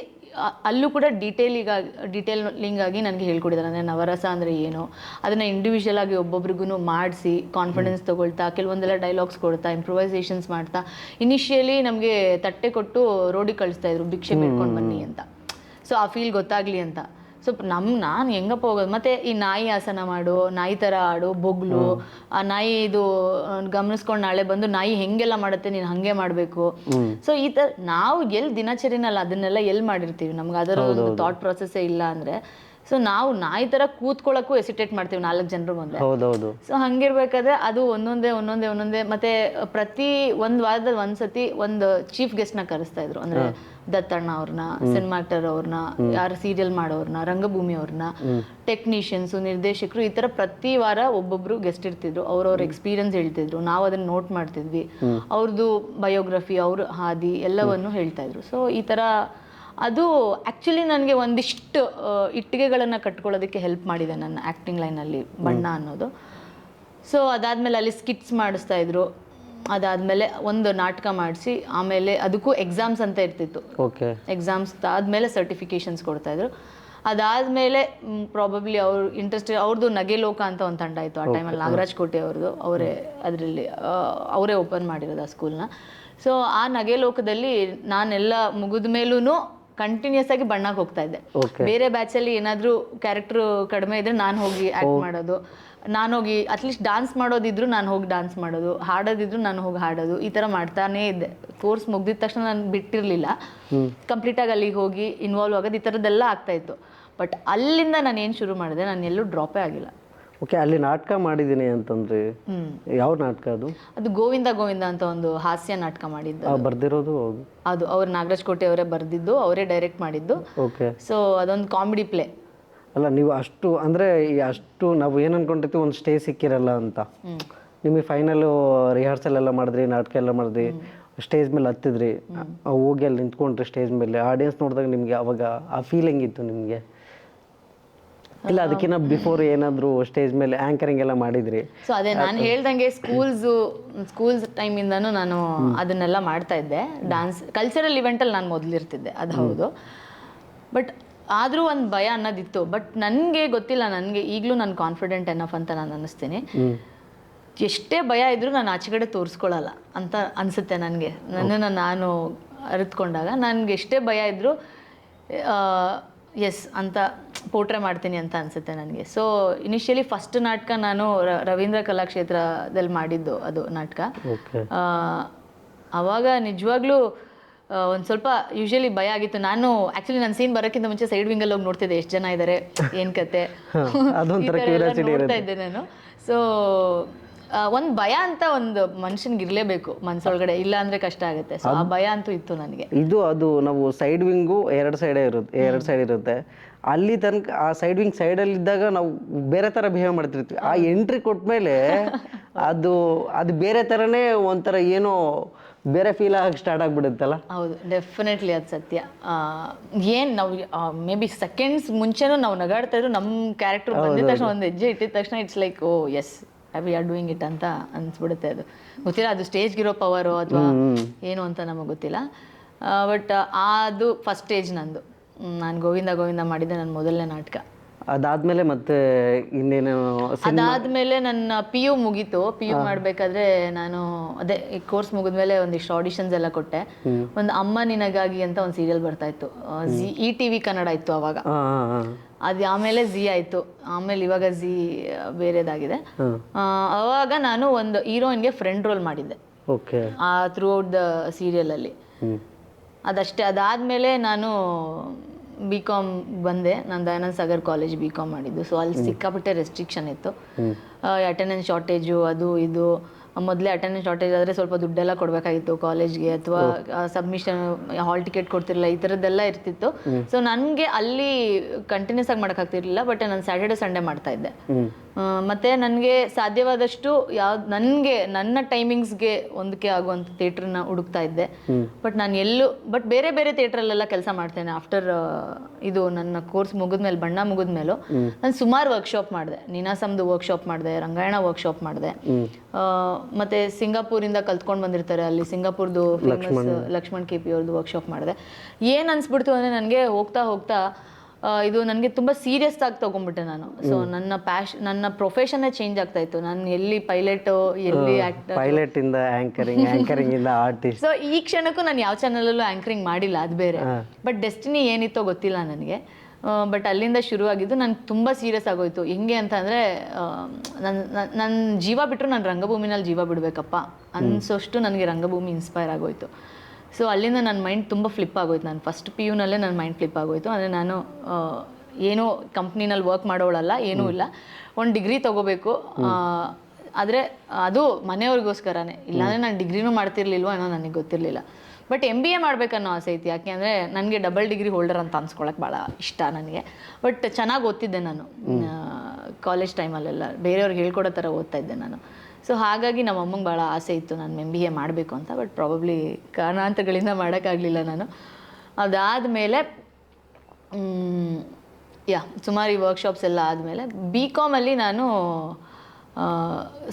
ಅಲ್ಲೂ ಕೂಡ ಡೀಟೇಲಿಂಗ್ ಆಗಿ ನನಗೆ ಹೇಳ್ಕೊಟ್ಟಿದ್ದಾರೆ. ಅಂದರೆ ನವರಸ ಅಂದರೆ ಏನು, ಅದನ್ನು ಇಂಡಿವಿಜುವಲ್ ಆಗಿ ಒಬ್ಬೊಬ್ರಿಗೂ ಮಾಡಿಸಿ ಕಾನ್ಫಿಡೆನ್ಸ್ ತೊಗೊಳ್ತಾ, ಕೆಲವೊಂದೆಲ್ಲ ಡೈಲಾಗ್ಸ್ ಕೊಡ್ತಾ, ಇಂಪ್ರೂವೈಸೇಷನ್ಸ್ ಮಾಡ್ತಾ. ಇನಿಷಿಯಲಿ ನಮಗೆ ತಟ್ಟೆ ಕೊಟ್ಟು ರೋಡಿಗೆ ಕಳಿಸ್ತಾಯಿದ್ರು, ಭಿಕ್ಷೆ ಬೇಡ್ಕೊಂಡು ಬನ್ನಿ ಅಂತ. ಸೊ ಆ ಫೀಲ್ ಗೊತ್ತಾಗಲಿ ಅಂತ. ಸೊ ನಾನು ಹೆಂಗಪ್ಪ ಹೋಗೋದು. ಮತ್ತು ಈ ನಾಯಿ ಆಸನ ಮಾಡು, ನಾಯಿ ಥರ ಆಡು, ಬೊಗ್ಲು, ಆ ನಾಯಿ ಇದು ಗಮನಿಸ್ಕೊಂಡು ನಾಳೆ ಬಂದು ನಾಯಿ ಹೆಂಗೆಲ್ಲ ಮಾಡುತ್ತೆ ನೀನು ಹಾಗೆ ಮಾಡಬೇಕು. ಸೊ ಈ ಥರ ನಾವು ಎಲ್ಲಿ ದಿನಚರಿನಲ್ಲ ಅದನ್ನೆಲ್ಲ ಎಲ್ಲಿ ಮಾಡಿರ್ತೀವಿ, ನಮ್ಗೆ ಅದರ ಒಂದು ಥಾಟ್ ಪ್ರೊಸೆಸ್ಸೇ ಇಲ್ಲ ಅಂದರೆ. ಸೊ ನಾವು ನಾಯಿ ಥರ ಕೂತ್ಕೊಳ್ಳೋಕ್ಕೂ ಎಸಿಟೇಟ್ ಮಾಡ್ತೀವಿ 4 ಜನರು ಮುಂದೆ. ಸೊ ಹಂಗಿರ್ಬೇಕಾದ್ರೆ ಅದು ಒಂದೊಂದೇ ಮತ್ತೆ ಪ್ರತಿ ಒಂದು ವಾರದಲ್ಲಿ ಒಂದ್ಸತಿ ಒಂದು ಚೀಫ್ ಗೆಸ್ಟ್ನ ಕರೆಸ್ತಾ ಇದ್ರು. ಅಂದರೆ ದತ್ತಣ್ಣ ಅವ್ರನ್ನ, ಸಿನಿಮಾ ಆಕ್ಟರ್ ಅವ್ರನ್ನ, ಯಾರು ಸೀರಿಯಲ್ ಮಾಡೋರ್ನ, ರಂಗಭೂಮಿ ಅವ್ರನ್ನ, ಟೆಕ್ನಿಷಿಯನ್ಸು, ನಿರ್ದೇಶಕರು, ಈ ಥರ ಪ್ರತಿ ವಾರ ಒಬ್ಬೊಬ್ರು ಗೆಸ್ಟ್ ಇರ್ತಿದ್ರು. ಅವ್ರವ್ರ ಎಕ್ಸ್ಪೀರಿಯನ್ಸ್ ಹೇಳ್ತಿದ್ರು, ನಾವು ಅದನ್ನ ನೋಟ್ ಮಾಡ್ತಿದ್ವಿ. ಅವ್ರದ್ದು ಬಯೋಗ್ರಫಿ, ಅವ್ರ ಹಾದಿ ಎಲ್ಲವನ್ನು ಹೇಳ್ತಾ ಇದ್ರು. ಸೊ ಈ ಥರ ಅದು ಆ್ಯಕ್ಚುಲಿ ನನಗೆ ಒಂದಿಷ್ಟು ಇಟ್ಟಿಗೆಗಳನ್ನು ಕಟ್ಕೊಳ್ಳೋದಕ್ಕೆ ಹೆಲ್ಪ್ ಮಾಡಿದೆ ನನ್ನ ಆ್ಯಕ್ಟಿಂಗ್ ಲೈನಲ್ಲಿ ಬಣ್ಣ ಅನ್ನೋದು. ಸೊ ಅದಾದಮೇಲೆ ಅಲ್ಲಿ ಸ್ಕಿಟ್ಸ್ ಮಾಡಿಸ್ತಾ ಇದ್ರು. ಅದಾದಮೇಲೆ ಒಂದು ನಾಟಕ ಮಾಡಿಸಿ ಆಮೇಲೆ ಅದಕ್ಕೂ ಎಕ್ಸಾಮ್ಸ್ ಅಂತ ಇರ್ತಿತ್ತು. ಎಕ್ಸಾಮ್ಸ್ ಆದಮೇಲೆ ಸರ್ಟಿಫಿಕೇಷನ್ಸ್ ಕೊಡ್ತಾಯಿದ್ರು. ಅದಾದಮೇಲೆ ಪ್ರಾಬಬ್ಲಿ ಅವ್ರು ಅವ್ರದ್ದು ನಗೆಲೋಕ ಅಂತ ಒಂದು ತಂಡ ಇತ್ತು ಆ ಟೈಮಲ್ಲಿ, ನಾಗರಾಜ್ ಕೋಟೆ ಅವ್ರದ್ದು. ಅವರೇ ಓಪನ್ ಮಾಡಿರೋದು ಆ ಸ್ಕೂಲ್ನ. ಸೊ ಆ ನಗೆಲೋಕದಲ್ಲಿ ನಾನೆಲ್ಲ ಮುಗಿದ ಮೇಲೂ ಕಂಟಿನ್ಯೂಸ್ ಆಗಿ ಬಣ್ಣಕ್ಕೆ ಹೋಗ್ತಾ ಇದ್ದೆ. ಬೇರೆ ಬ್ಯಾಚಲ್ಲಿ ಏನಾದರೂ ಕ್ಯಾರೆಕ್ಟ್ರು ಕಡಿಮೆ ಇದ್ದರೆ ನಾನು ಹೋಗಿ ಆ್ಯಕ್ಟ್ ಮಾಡೋದು, ನಾನು ಹೋಗಿ ಅಟ್ಲೀಸ್ಟ್ ಡಾನ್ಸ್ ಮಾಡೋದಿದ್ರು ನಾನು ಹೋಗಿ ಡಾನ್ಸ್ ಮಾಡೋದು, ಹಾಡೋದಿದ್ರು ನಾನು ಹೋಗಿ ಹಾಡೋದು, ಈ ಥರ ಮಾಡ್ತಾನೇ ಇದ್ದೆ. ಕೋರ್ಸ್ ಮುಗ್ದಿದ ತಕ್ಷಣ ನಾನು ಬಿಟ್ಟಿರಲಿಲ್ಲ, ಕಂಪ್ಲೀಟಾಗಿ ಅಲ್ಲಿಗೆ ಹೋಗಿ ಇನ್ವಾಲ್ವ್ ಆಗೋದು, ಈ ಥರದ್ದೆಲ್ಲ ಆಗ್ತಾಯಿತ್ತು. ಬಟ್ ಅಲ್ಲಿಂದ ನಾನು ಏನು ಶುರು ಮಾಡಿದೆ, ನಾನು ಎಲ್ಲೂ ಡ್ರಾಪೇ ಆಗಿಲ್ಲ. ಓಕೆ, ಅಲ್ಲಿ ನಾಟಕ ಮಾಡಿದ್ದೀನಿ ಅಂತಂದ್ರೆ ಯಾವ ನಾಟಕ ಅದು? ಅದು ಗೋವಿಂದ ಅಂತ ಒಂದು ಹಾಸ್ಯ ನಾಟಕ ಮಾಡಿದ್ದು. ಬರ್ದಿರೋದು ಅದು ಅವ್ರು ನಾಗರಾಜ್ ಕೋಟೆ ಅವರೇ ಬರ್ದಿದ್ದು, ಅವರೇ ಡೈರೆಕ್ಟ್ ಮಾಡಿದ್ದು. ಓಕೆ. ಸೊ ಅದೊಂದು ಕಾಮಿಡಿ ಪ್ಲೇ. ಅಲ್ಲ, ನೀವು ಅಷ್ಟು ನಾವು ಏನು ಅನ್ಕೊಂಡಿರ್ತೀವಿ, ಒಂದು ಸ್ಟೇಜ್ ಸಿಕ್ಕಿರಲ್ಲ ಅಂತ. ನಿಮಗೆ ಫೈನಲು ರಿಹರ್ಸಲ್ ಎಲ್ಲ ಮಾಡಿದ್ರಿ, ನಾಟಕ ಎಲ್ಲ ಮಾಡಿದ್ರಿ, ಸ್ಟೇಜ್ ಮೇಲೆ ಹತ್ತಿದ್ರಿ, ಹೋಗಿ ಅಲ್ಲಿ ನಿಂತ್ಕೊಂಡ್ರಿ ಸ್ಟೇಜ್ ಮೇಲೆ, ಆಡಿಯನ್ಸ್ ನೋಡಿದಾಗ ನಿಮಗೆ ಅವಾಗ ಆ ಫೀಲಿಂಗ್ ಇತ್ತು ನಿಮಗೆ? ಇಲ್ಲ ಅದಕ್ಕಿಂತ ಬಿಫೋರ್ ಏನಾದರೂ ಸ್ಟೇಜ್ ಮೇಲೆ ಆ್ಯಂಕರಿಂಗ್ ಎಲ್ಲ ಮಾಡಿದ್ರಿ? ಸೊ ಅದೇ ನಾನು ಹೇಳ್ದಂಗೆ ಸ್ಕೂಲ್ಸ್ ಟೈಮಿಂದನೂ ನಾನು ಅದನ್ನೆಲ್ಲ ಮಾಡ್ತಾ ಇದ್ದೆ. ಡ್ಯಾನ್ಸ್ ಕಲ್ಚರಲ್ ಇವೆಂಟಲ್ಲಿ ನಾನು ಮೊದಲಿರ್ತಿದ್ದೆ, ಅದು ಹೌದು. ಬಟ್ ಆದರೂ ಒಂದು ಭಯ ಅನ್ನೋದಿತ್ತು. ಬಟ್ ನನಗೆ ಗೊತ್ತಿಲ್ಲ, ನನಗೆ ಈಗಲೂ ನಾನು ಕಾನ್ಫಿಡೆಂಟ್ ಎನಫ್ ಅಂತ ನಾನು ಅನ್ನಿಸ್ತೀನಿ. ಎಷ್ಟೇ ಭಯ ಇದ್ದರೂ ನಾನು ಆಚೆಗಡೆ ತೋರಿಸ್ಕೊಳ್ಳಲ್ಲ ಅಂತ ಅನಿಸುತ್ತೆ ನನಗೆ. ನನ್ನನ್ನು ನಾನು ಅರಿತುಕೊಂಡಾಗ ನನಗೆ ಎಷ್ಟೇ ಭಯ ಇದ್ದರೂ ಎಸ್ ಅಂತ ಪೋಟ್ರೆ ಮಾಡ್ತೀನಿ ಅಂತ ಅನಿಸುತ್ತೆ ನನಗೆ. ಸೊ ಇನಿಷಿಯಲಿ ಫಸ್ಟ್ ನಾಟಕ ನಾನು ರವೀಂದ್ರ ಕಲಾಕ್ಷೇತ್ರದಲ್ಲಿ ಮಾಡಿದ್ದು ಅದು ನಾಟಕ. ಆವಾಗ ನಿಜವಾಗ್ಲೂ ಒಂದು ಸ್ವಲ್ಪ ಯೂಶಲಿ ಭಯ ಆಗಿತ್ತು. ನಾನು ಆ್ಯಕ್ಚುಲಿ ನನ್ನ ಸೀನ್ ಬರೋಕ್ಕಿಂತ ಮುಂಚೆ ಸೈಡ್ ವಿಂಗಲ್ಲಿ ಹೋಗಿ ನೋಡ್ತಿದ್ದೆ, ಎಷ್ಟು ಜನ ಇದ್ದಾರೆ, ಏನು ಕತೆ ನೋಡ್ತಾ ಇದ್ದೆ ನಾನು. ಸೊ ಒಂದು ಭಯ ಅಂತ ಒಂದು ಮನುಷ್ಯನ್ಗೆ ಇರಲೇಬೇಕು ಮನ್ಸೊಳಗಡೆ, ಇಲ್ಲ ಅಂದರೆ ಕಷ್ಟ ಆಗುತ್ತೆ. ಸೊ ಆ ಭಯ ಅಂತೂ ಇತ್ತು ನನಗೆ. ಅದು ನಾವು ಸೈಡ್ ವಿಂಗು ಎರಡು ಸೈಡ್ ಇರುತ್ತೆ. ಅಲ್ಲಿ ತನಕ ಆ ಸೈಡ್ ವಿಂಗ್ ಸೈಡಲ್ಲಿ ಇದ್ದಾಗ ನಾವು ಬೇರೆ ಥರ ಬಿಹೇವ್ ಮಾಡ್ತಿರ್ತೀವಿ. ಆ ಎಂಟ್ರಿ ಕೊಟ್ಮೇಲೆ ಅದು ಬೇರೆ ಥರನೇ ಒಂಥರ ಏನೋ ಬೇರೆ ಫೀಲ್ ಆಗಕ್ಕೆ ಸ್ಟಾರ್ಟ್ ಆಗಿಬಿಡುತ್ತಲ್ಲ. ಹೌದು, ಡೆಫಿನೆಟ್ಲಿ ಅದು ಸತ್ಯ. ಏನು ನಾವು ಮೇ ಬಿ ಸೆಕೆಂಡ್ಸ್ ಮುಂಚೆನೂ ನಾವು ನಗಾಡ್ತಾ ಇದ್ರು, ನಮ್ಮ ಕ್ಯಾರೆಕ್ಟರ್ ಬಂದಿದ ತಕ್ಷಣ ಒಂದು ಹೆಜ್ಜೆ ಇಟ್ಟಿದ ತಕ್ಷಣ it's like oh yes we are doing it ಅಂತ ಅನ್ಸ್ಬಿಡುತ್ತೆ. ಅದು ಗೊತ್ತಿಲ್ಲ, ಅದು ಸ್ಟೇಜ್ಗಿರೋ ಪವರು ಅಥವಾ ಏನು ಅಂತ ನಮಗೆ ಗೊತ್ತಿಲ್ಲ. ಬಟ್ ಅದು ಫಸ್ಟ್ ಸ್ಟೇಜ್ ನಂದು. ನಾನು ಗೋವಿಂದ ಮಾಡಿದ್ದೆ ನನ್ನ ಮೊದಲನೇ ನಾಟಕ. ಅದಾದ್ಮೇಲೆ ಮತ್ತೆ ಇನ್ನೇನು? ಅದಾದ್ಮೇಲೆ ನನ್ನ PU ಮುಗೀತು. PU ಮಾಡಬೇಕಾದ್ರೆ ನಾನು ಅದೇ ಈ ಕೋರ್ಸ್ ಮುಗಿದ್ಮೇಲೆ ಒಂದಿಷ್ಟು ಆಡಿಷನ್ಸ್ ಎಲ್ಲ ಕೊಟ್ಟೆ. ಒಂದು ಅಮ್ಮ ನಿನಗಾಗಿ ಅಂತ ಒಂದು ಸೀರಿಯಲ್ ಬರ್ತಾ ಇತ್ತು, ETV ಕನ್ನಡ ಇತ್ತು ಅವಾಗ. ಅದು ಆಮೇಲೆ ಝೀ ಆಯಿತು, ಆಮೇಲೆ ಇವಾಗ ಝೀ ಬೇರೆದಾಗಿದೆ. ಅವಾಗ ನಾನು ಒಂದು ಹೀರೋಯಿನ್ಗೆ ಫ್ರೆಂಡ್ ರೋಲ್ ಮಾಡಿದ್ದೆ ಥ್ರೂ ಔಟ್ ದ ಸೀರಿಯಲಲ್ಲಿ. ಅದಷ್ಟೇ. ಅದಾದಮೇಲೆ ನಾನು BCom ಬಂದೆ. ನಾನು ದಯಾನಂದ ಸಾಗರ್ ಕಾಲೇಜ್ BCom ಮಾಡಿದ್ದು. ಸೊ ಅಲ್ಲಿ ಸಿಕ್ಕಾಪಟ್ಟೆ ರೆಸ್ಟ್ರಿಕ್ಷನ್ ಇತ್ತು, ಅಟೆಂಡೆನ್ಸ್ ಶಾರ್ಟೇಜು, ಅದು ಇದು. ಮೊದಲೇ ಅಟೆಂಡೆನ್ಸ್ ಶಾರ್ಟೇಜ್ ಆದರೆ ಸ್ವಲ್ಪ ದುಡ್ಡೆಲ್ಲ ಕೊಡಬೇಕಾಗಿತ್ತು ಕಾಲೇಜ್ಗೆ, ಅಥವಾ ಸಬ್ಮಿಷನ್ ಹಾಲ್ ಟಿಕೆಟ್ ಕೊಡ್ತಿರಲಿಲ್ಲ, ಈ ಥರದ್ದೆಲ್ಲ ಇರ್ತಿತ್ತು. ಸೊ ನನಗೆ ಅಲ್ಲಿ ಕಂಟಿನ್ಯೂಸ್ ಆಗಿ ಮಾಡೋಕ್ಕಾಗ್ತಿರ್ಲಿಲ್ಲ. ಬಟ್ ನಾನು ಸ್ಯಾಟರ್ಡೆ ಸಂಡೇ ಮಾಡ್ತಾ ಇದ್ದೆ. ಮತ್ತು ನನಗೆ ಸಾಧ್ಯವಾದಷ್ಟು ನನಗೆ ನನ್ನ ಟೈಮಿಂಗ್ಸ್ಗೆ ಹೊಂದಿಕೆ ಆಗುವಂಥ ಥಿಯೇಟ್ರನ್ನ ಹುಡುಕ್ತಾ ಇದ್ದೆ. ಬಟ್ ಬೇರೆ ಬೇರೆ ಥಿಯೇಟ್ರಲ್ಲೆಲ್ಲ ಕೆಲಸ ಮಾಡ್ತೇನೆ. ಆಫ್ಟರ್ ಇದು ನನ್ನ ಕೋರ್ಸ್ ಮುಗಿದ್ಮೇಲೆ, ಬಣ್ಣ ಮುಗಿದ್ಮೇಲೂ ನಾನು ಸುಮಾರು ವರ್ಕ್ಶಾಪ್ ಮಾಡಿದೆ. ನೀನಾಸಮ್ದು ವರ್ಕ್ಶಾಪ್ ಮಾಡಿದೆ, ರಂಗಾಯಣ ವರ್ಕ್ಶಾಪ್ ಮಾಡಿದೆ. ಮತ್ತು ಸಿಂಗಾಪುರಿಂದ ಕಲ್ತ್ಕೊಂಡು ಬಂದಿರ್ತಾರೆ, ಅಲ್ಲಿ ಸಿಂಗಾಪುರ್ದು ಫೇಮಸ್ ಲಕ್ಷ್ಮಣ್ KP ಅವ್ರದ್ದು ವರ್ಕ್ಶಾಪ್ ಮಾಡಿದೆ. ಏನು ಅನಿಸ್ಬಿಡ್ತು ಅಂದರೆ ನನಗೆ ಹೋಗ್ತಾ ಇದು ನನಗೆ ತುಂಬ ಸೀರಿಯಸ್ ಆಗಿ ತೊಗೊಂಡ್ಬಿಟ್ಟೆ ನಾನು. ಸೊ ನನ್ನ ಪ್ರೊಫೆಷನ್ನೇ ಚೇಂಜ್ ಆಗ್ತಾ ಇತ್ತು. ನಾನು ಎಲ್ಲಿ ಪೈಲಟು, ಎಲ್ಲಿ ಆ್ಯಕ್ಟರ್, ಪೈಲಟಿಂದ ಆ್ಯಂಕರಿಂಗಿಂದ ಆರ್ಟಿಸ್ಟ್. ಸೊ ಈ ಕ್ಷಣಕ್ಕೂ ನಾನು ಯಾವ ಚಾನಲಲ್ಲೂ ಆ್ಯಂಕರಿಂಗ್ ಮಾಡಿಲ್ಲ, ಅದು ಬೇರೆ. ಬಟ್ ಡೆಸ್ಟಿನಿ ಏನಿತ್ತೋ ಗೊತ್ತಿಲ್ಲ ನನಗೆ. ಬಟ್ ಅಲ್ಲಿಂದ ಶುರುವಾಗಿದ್ದು ನನಗೆ ತುಂಬ ಸೀರಿಯಸ್ ಆಗೋಯ್ತು. ಹೆಂಗೆ ಅಂತ ಅಂದರೆ ನನ್ನ ಜೀವ ಬಿಟ್ಟರು ನಾನು ರಂಗಭೂಮಿನಲ್ಲಿ ಜೀವ ಬಿಡಬೇಕಪ್ಪ ಅನ್ಸೋಷ್ಟು ನನಗೆ ರಂಗಭೂಮಿ ಇನ್ಸ್ಪೈರ್ ಆಗೋಯ್ತು. ಸೊ ಅಲ್ಲಿಂದ ನನ್ನ ಮೈಂಡ್ ತುಂಬ ಫ್ಲಿಪ್ ಆಗೋಯ್ತು. ನಾನು ಫಸ್ಟ್ PUನಲ್ಲೇ ನನ್ನ ಮೈಂಡ್ ಫ್ಲಿಪ್ ಆಗೋಯ್ತು. ಅಂದರೆ ನಾನು ಏನೋ ಕಂಪ್ನಿನಲ್ಲಿ ವರ್ಕ್ ಮಾಡೋಳಲ್ಲ, ಏನೂ ಇಲ್ಲ, ಒಂದು ಡಿಗ್ರಿ ತೊಗೋಬೇಕು. ಆದರೆ ಅದು ಮನೆಯವ್ರಿಗೋಸ್ಕರನೇ, ಇಲ್ಲಾಂದರೆ ನಾನು ಡಿಗ್ರಿನೂ ಮಾಡ್ತಿರ್ಲಿಲ್ವೋ ಏನೋ ನನಗೆ ಗೊತ್ತಿರಲಿಲ್ಲ. ಬಟ್ MBA ಮಾಡಬೇಕನ್ನೋ ಆಸೆ ಐತಿ. ಯಾಕೆ ಅಂದರೆ ನನಗೆ ಡಬಲ್ ಡಿಗ್ರಿ ಹೋಲ್ಡರ್ ಅಂತ ಅನ್ಸ್ಕೊಳಕ್ಕೆ ಭಾಳ ಇಷ್ಟ ನನಗೆ. ಬಟ್ ಚೆನ್ನಾಗಿ ಓದ್ತಿದ್ದೆ ನಾನು ಕಾಲೇಜ್ ಟೈಮಲ್ಲೆಲ್ಲ, ಬೇರೆಯವ್ರಿಗೆ ಹೇಳ್ಕೊಡೋ ಥರ ಓದ್ತಾ ಇದ್ದೆ ನಾನು. ಸೊ ಹಾಗಾಗಿ ನಮ್ಮ ಅಮ್ಮಂಗೆ ಭಾಳ ಆಸೆ ಇತ್ತು ನಾನು MBA ಮಾಡಬೇಕು ಅಂತ. ಬಟ್ ಪ್ರಾಬಬ್ಲಿ ಕಾರಣಾಂತರಗಳಿಂದ ಮಾಡೋಕ್ಕಾಗಲಿಲ್ಲ ನಾನು. ಅದಾದಮೇಲೆ ಸುಮಾರು ಈ ವರ್ಕ್ಶಾಪ್ಸ್ ಎಲ್ಲ ಆದಮೇಲೆ BComಲ್ಲಿ ನಾನು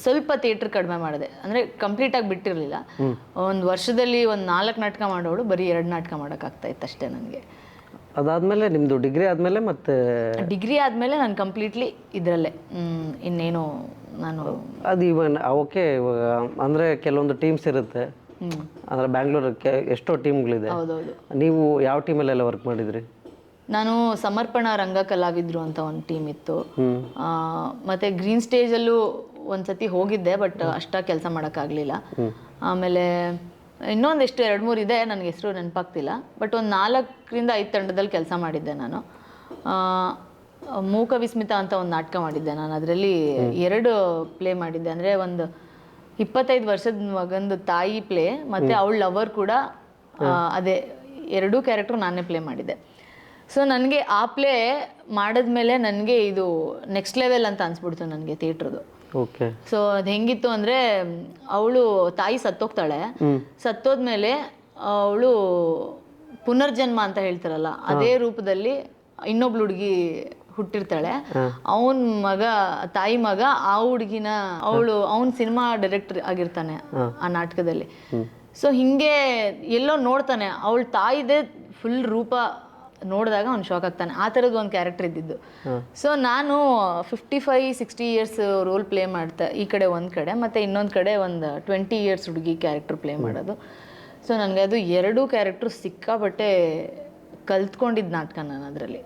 ಸ್ವಲ್ಪ ಥಿಯೇಟ್ರ್ ಕಡಿಮೆ ಮಾಡಿದೆ. ಅಂದರೆ ಕಂಪ್ಲೀಟಾಗಿ ಬಿಟ್ಟಿರಲಿಲ್ಲ. ಒಂದು ವರ್ಷದಲ್ಲಿ ಒಂದು 4 ನಾಟಕ ಮಾಡೋಳು, ಬರೀ 2 ನಾಟಕ ಮಾಡೋಕ್ಕಾಗ್ತಾಯಿತ್ತು ಅಷ್ಟೇ ನನಗೆ. ಅದಾದಮೇಲೆ ನಿಮ್ಮದು ಡಿಗ್ರಿ ಆದಮೇಲೆ ಮತ್ತೆ ಡಿಗ್ರಿ ಆದಮೇಲೆ ನಾನು ಕಂಪ್ಲೀಟ್ಲಿ ಇದರಲ್ಲೇ ಇನ್ನೇನು ನಾನು ಅದು ಓಕೆ. ಇವಾಗ ಅಂದರೆ ಕೆಲವೊಂದು ಟೀಮ್ಸ್ ಇರುತ್ತೆ, ಅಂದರೆ ಬ್ಯಾಂಗ್ಳೂರಕ್ಕೆ ಎಷ್ಟೋ ಟೀಮ್ಗಳಿದೆ. ಹೌದೌದು. ನೀವು ಯಾವ ಟೀಮಲ್ಲೆಲ್ಲ ವರ್ಕ್ ಮಾಡಿದ್ರಿ? ನಾನು ಸಮರ್ಪಣಾ ರಂಗ ಕಲಾವಿದರು ಅಂತ ಒಂದು ಟೀಮ್ ಇತ್ತು. ಮತ್ತು ಗ್ರೀನ್ ಸ್ಟೇಜಲ್ಲೂ ಒಂದು ಸತಿ ಹೋಗಿದ್ದೆ, ಬಟ್ ಅಷ್ಟಾಗಿ ಕೆಲಸ ಮಾಡೋಕ್ಕಾಗಲಿಲ್ಲ. ಆಮೇಲೆ ಇನ್ನೊಂದಿಷ್ಟು 2-3 ಇದೆ, ನನಗೆ ಹೆಸರು ನೆನಪಾಗ್ತಿಲ್ಲ. ಬಟ್ ಒಂದು 4ರಿಂದ 5 ತಂಡದಲ್ಲಿ ಕೆಲಸ ಮಾಡಿದ್ದೆ ನಾನು. ಮೂಕ ವಿಸ್ಮಿತ ಅಂತ ಒಂದು ನಾಟಕ ಮಾಡಿದ್ದೆ ನಾನು. ಅದರಲ್ಲಿ 2 ಪ್ಲೇ ಮಾಡಿದ್ದೆ. ಅಂದರೆ ಒಂದು 25 ವರ್ಷದ ಮಗಂದು ತಾಯಿ ಪ್ಲೇ, ಮತ್ತು ಅವಳ ಲವರ್ ಕೂಡ ಅದೇ 2 ಕ್ಯಾರೆಕ್ಟ್ರು ನಾನೇ ಪ್ಲೇ ಮಾಡಿದ್ದೆ. ಸೊ ನನಗೆ ಆ ಪ್ಲೇ ಮಾಡಿದ್ಮೇಲೆ ನನಗೆ ಇದು ನೆಕ್ಸ್ಟ್ ಲೆವೆಲ್ ಅಂತ ಅನ್ಸ್ಬಿಡ್ತು ನನಗೆ ಥಿಯೇಟ್ರದು. ಓಕೆ. ಸೊ ಅದು ಹೆಂಗಿತ್ತು ಅಂದರೆ, ಅವಳು ತಾಯಿ ಸತ್ತೋಗ್ತಾಳೆ. ಸತ್ತೋದ್ಮೇಲೆ ಅವಳು ಪುನರ್ಜನ್ಮ ಅಂತ ಹೇಳ್ತಾರಲ್ಲ, ಅದೇ ರೂಪದಲ್ಲಿ ಇನ್ನೊಬ್ಳು ಹುಡುಗಿ ಹುಟ್ಟಿರ್ತಾಳೆ. ಅವನ ಮಗ, ತಾಯಿ ಮಗ ಆ ಹುಡುಗಿನ, ಅವನ ಸಿನಿಮಾ ಡೈರೆಕ್ಟರ್ ಆಗಿರ್ತಾನೆ ಆ ನಾಟಕದಲ್ಲಿ. ಸೊ ಹಿಂಗೆ ಎಲ್ಲೋ ನೋಡ್ತಾನೆ, ಅವಳ ತಾಯಿದೇ ಫುಲ್ ರೂಪ ನೋಡಿದಾಗ ಅವ್ನು ಶಾಕ್ ಆಗ್ತಾನೆ. ಆ ಥರದ್ದು ಒಂದು ಕ್ಯಾರೆಕ್ಟರ್ ಇದ್ದಿದ್ದು. ಸೊ ನಾನು 55-60 ಇಯರ್ಸ್ ರೋಲ್ ಪ್ಲೇ ಮಾಡ್ತಾ ಈ ಕಡೆ ಒಂದು ಕಡೆ, ಮತ್ತು ಇನ್ನೊಂದು ಕಡೆ ಒಂದು 20 ಇಯರ್ಸ್ ಹುಡುಗಿ ಕ್ಯಾರೆಕ್ಟರ್ ಪ್ಲೇ ಮಾಡೋದು. ಸೊ ನನಗೆ ಅದು 2 ಕ್ಯಾರೆಕ್ಟ್ರು ಸಿಕ್ಕಾಪಟ್ಟೆ ಕಲ್ತ್ಕೊಂಡಿದ್ದ ನಾಟಕ ನಾನು ಅದರಲ್ಲಿ.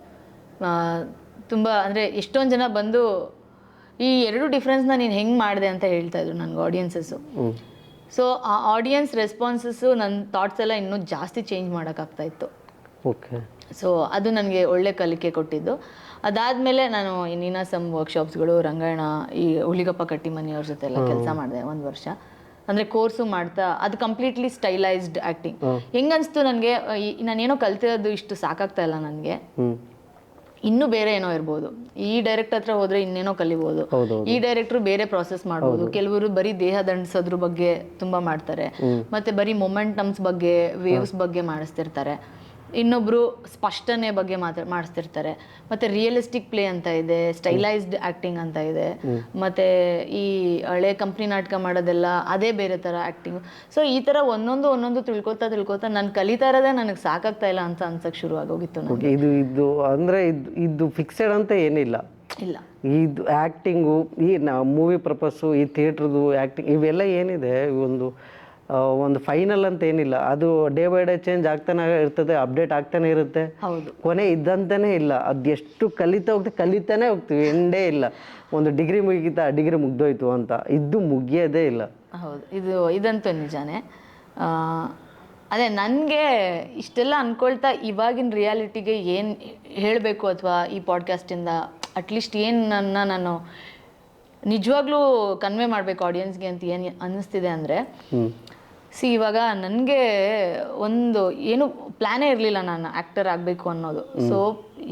ತುಂಬ ಅಂದರೆ ಎಷ್ಟೊಂದು ಜನ ಬಂದು ಈ 2 ಡಿಫ್ರೆನ್ಸ್ನ ನೀನು ಹೆಂಗೆ ಮಾಡಿದೆ ಅಂತ ಹೇಳ್ತಾಯಿದ್ರು ನನಗೆ ಆಡಿಯನ್ಸಸ್ಸು. ಸೊ ಆ ಆಡಿಯನ್ಸ್ ರೆಸ್ಪಾನ್ಸಸ್ಸು ನನ್ನ ಥಾಟ್ಸ್ ಎಲ್ಲ ಇನ್ನೂ ಜಾಸ್ತಿ ಚೇಂಜ್ ಮಾಡೋಕ್ಕಾಗ್ತಾಯಿತ್ತು. ಓಕೆ. ಸೊ ಅದು ನನಗೆ ಒಳ್ಳೆ ಕಲಿಕೆ ಕೊಟ್ಟಿದ್ದು. ಅದಾದಮೇಲೆ ನಾನು ನೀನಾಸಮ್ ವರ್ಕ್ಶಾಪ್ಸ್ಗಳು, ರಂಗಾಯಣ, ಈ ಹುಲಿಗಪ್ಪ ಕಟ್ಟಿಮನಿಯವ್ರ ಜೊತೆ ಎಲ್ಲ ಕೆಲಸ ಮಾಡಿದೆ 1 ವರ್ಷ. ಅಂದರೆ ಕೋರ್ಸು ಮಾಡ್ತಾ ಅದು ಕಂಪ್ಲೀಟ್ಲಿ ಸ್ಟೈಲೈಸ್ಡ್ ಆ್ಯಕ್ಟಿಂಗ್. ಹೆಂಗನ್ಸ್ತು ನನಗೆ, ನಾನೇನೋ ಕಲ್ತಿರೋದು ಇಷ್ಟು ಸಾಕಾಗ್ತಾ ಇಲ್ಲ ನನಗೆ, ಇನ್ನೂ ಬೇರೆ ಏನೋ ಇರ್ಬೋದು. ಈ ಡೈರೆಕ್ಟರ್ ಹತ್ರ ಹೋದ್ರೆ ಇನ್ನೇನೋ ಕಲಿಬೋದು, ಈ ಡೈರೆಕ್ಟ್ರು ಬೇರೆ ಪ್ರಾಸೆಸ್ ಮಾಡ್ಬೋದು. ಕೆಲವರು ಬರೀ ದೇಹ ದಂಡಿಸೋದ್ರ ಬಗ್ಗೆ ತುಂಬ ಮಾಡ್ತಾರೆ, ಮತ್ತೆ ಬರೀ ಮೊಮೆಂಟಮ್ಸ್ ಬಗ್ಗೆ, ವೇವ್ಸ್ ಬಗ್ಗೆ ಮಾಡಿಸ್ತಿರ್ತಾರೆ. ಇನ್ನೊಬ್ರು ಸ್ಪಷ್ಟನೆ ಬಗ್ಗೆ ಮಾಡಿಸ್ತಿರ್ತಾರೆ. ಮತ್ತೆ ರಿಯಲಿಸ್ಟಿಕ್ ಪ್ಲೇ ಅಂತ ಇದೆ, ಸ್ಟೈಲೈಸ್ಡ್ ಆ್ಯಕ್ಟಿಂಗ್ ಅಂತ ಇದೆ, ಮತ್ತೆ ಈ ಹಳೆ ಕಂಪ್ನಿ ನಾಟಕ ಮಾಡೋದೆಲ್ಲ ಅದೇ ಬೇರೆ ಥರ ಆ್ಯಕ್ಟಿಂಗ್. ಸೊ ಈ ಥರ ಒಂದೊಂದು ತಿಳ್ಕೊತಾ ನಾನು ಕಲಿತಾ ಇರೋದೇ ನನಗೆ ಸಾಕಾಗ್ತಾ ಇಲ್ಲ ಅಂತ ಅನ್ಸಕ್ಕೆ ಶುರು ಆಗೋಗಿತ್ತು ನನಗೆ. ಇದು ಅಂದರೆ ಇದು ಫಿಕ್ಸೆಡ್ ಅಂತ ಏನಿಲ್ಲ, ಇಲ್ಲ. ಇದು ಆ್ಯಕ್ಟಿಂಗು, ಈ ಮೂವಿ ಪರ್ಪಸ್ಸು, ಈ ಥಿಯೇಟ್ರದು ಆ್ಯಕ್ಟಿಂಗ್ ಇವೆಲ್ಲ ಏನಿದೆ, ಒಂದು ಫೈನಲ್ ಅಂತ ಏನಿಲ್ಲ. ಅದು ಡೇ ಬೈ ಡೇ ಚೇಂಜ್ ಆಗ್ತಾನೆ ಇರ್ತದೆ, ಅಪ್ಡೇಟ್ ಆಗ್ತಾನೆ ಇರುತ್ತೆ. ಹೌದು, ಕೊನೆ ಇದ್ದಂತಾನೆ ಇಲ್ಲ. ಅದು ಎಷ್ಟು ಕಲಿತಾನೆ ಹೋಗ್ತೀವಿ, ಎಂಡೇ ಇಲ್ಲ. ಒಂದು ಡಿಗ್ರಿ ಡಿಗ್ರಿ ಮುಗ್ದೋಯ್ತು ಅಂತ, ಇದು ಮುಗಿಯೋದೇ ಇಲ್ಲ. ಹೌದು, ಇದಂತೂ ನಿಜಾನೇ. ಅದೇ ನನಗೆ ಇಷ್ಟೆಲ್ಲ ಅಂದ್ಕೊಳ್ತಾ ಇವಾಗಿನ ರಿಯಾಲಿಟಿಗೆ ಏನು ಹೇಳಬೇಕು, ಅಥವಾ ಈ ಪಾಡ್ಕಾಸ್ಟಿಂದ ಅಟ್ಲೀಸ್ಟ್ ಏನನ್ನ ನಾನು ನಿಜವಾಗ್ಲೂ ಕನ್ವೆ ಮಾಡಬೇಕು ಆಡಿಯನ್ಸ್ಗೆ ಅಂತ ಏನು ಅನ್ನಿಸ್ತಿದೆ ಅಂದರೆ, ಇವಾಗ ನನಗೆ ಏನು ಪ್ಲ್ಯಾನೇ ಇರಲಿಲ್ಲ ನಾನು ಆ್ಯಕ್ಟರ್ ಆಗಬೇಕು ಅನ್ನೋದು. ಸೊ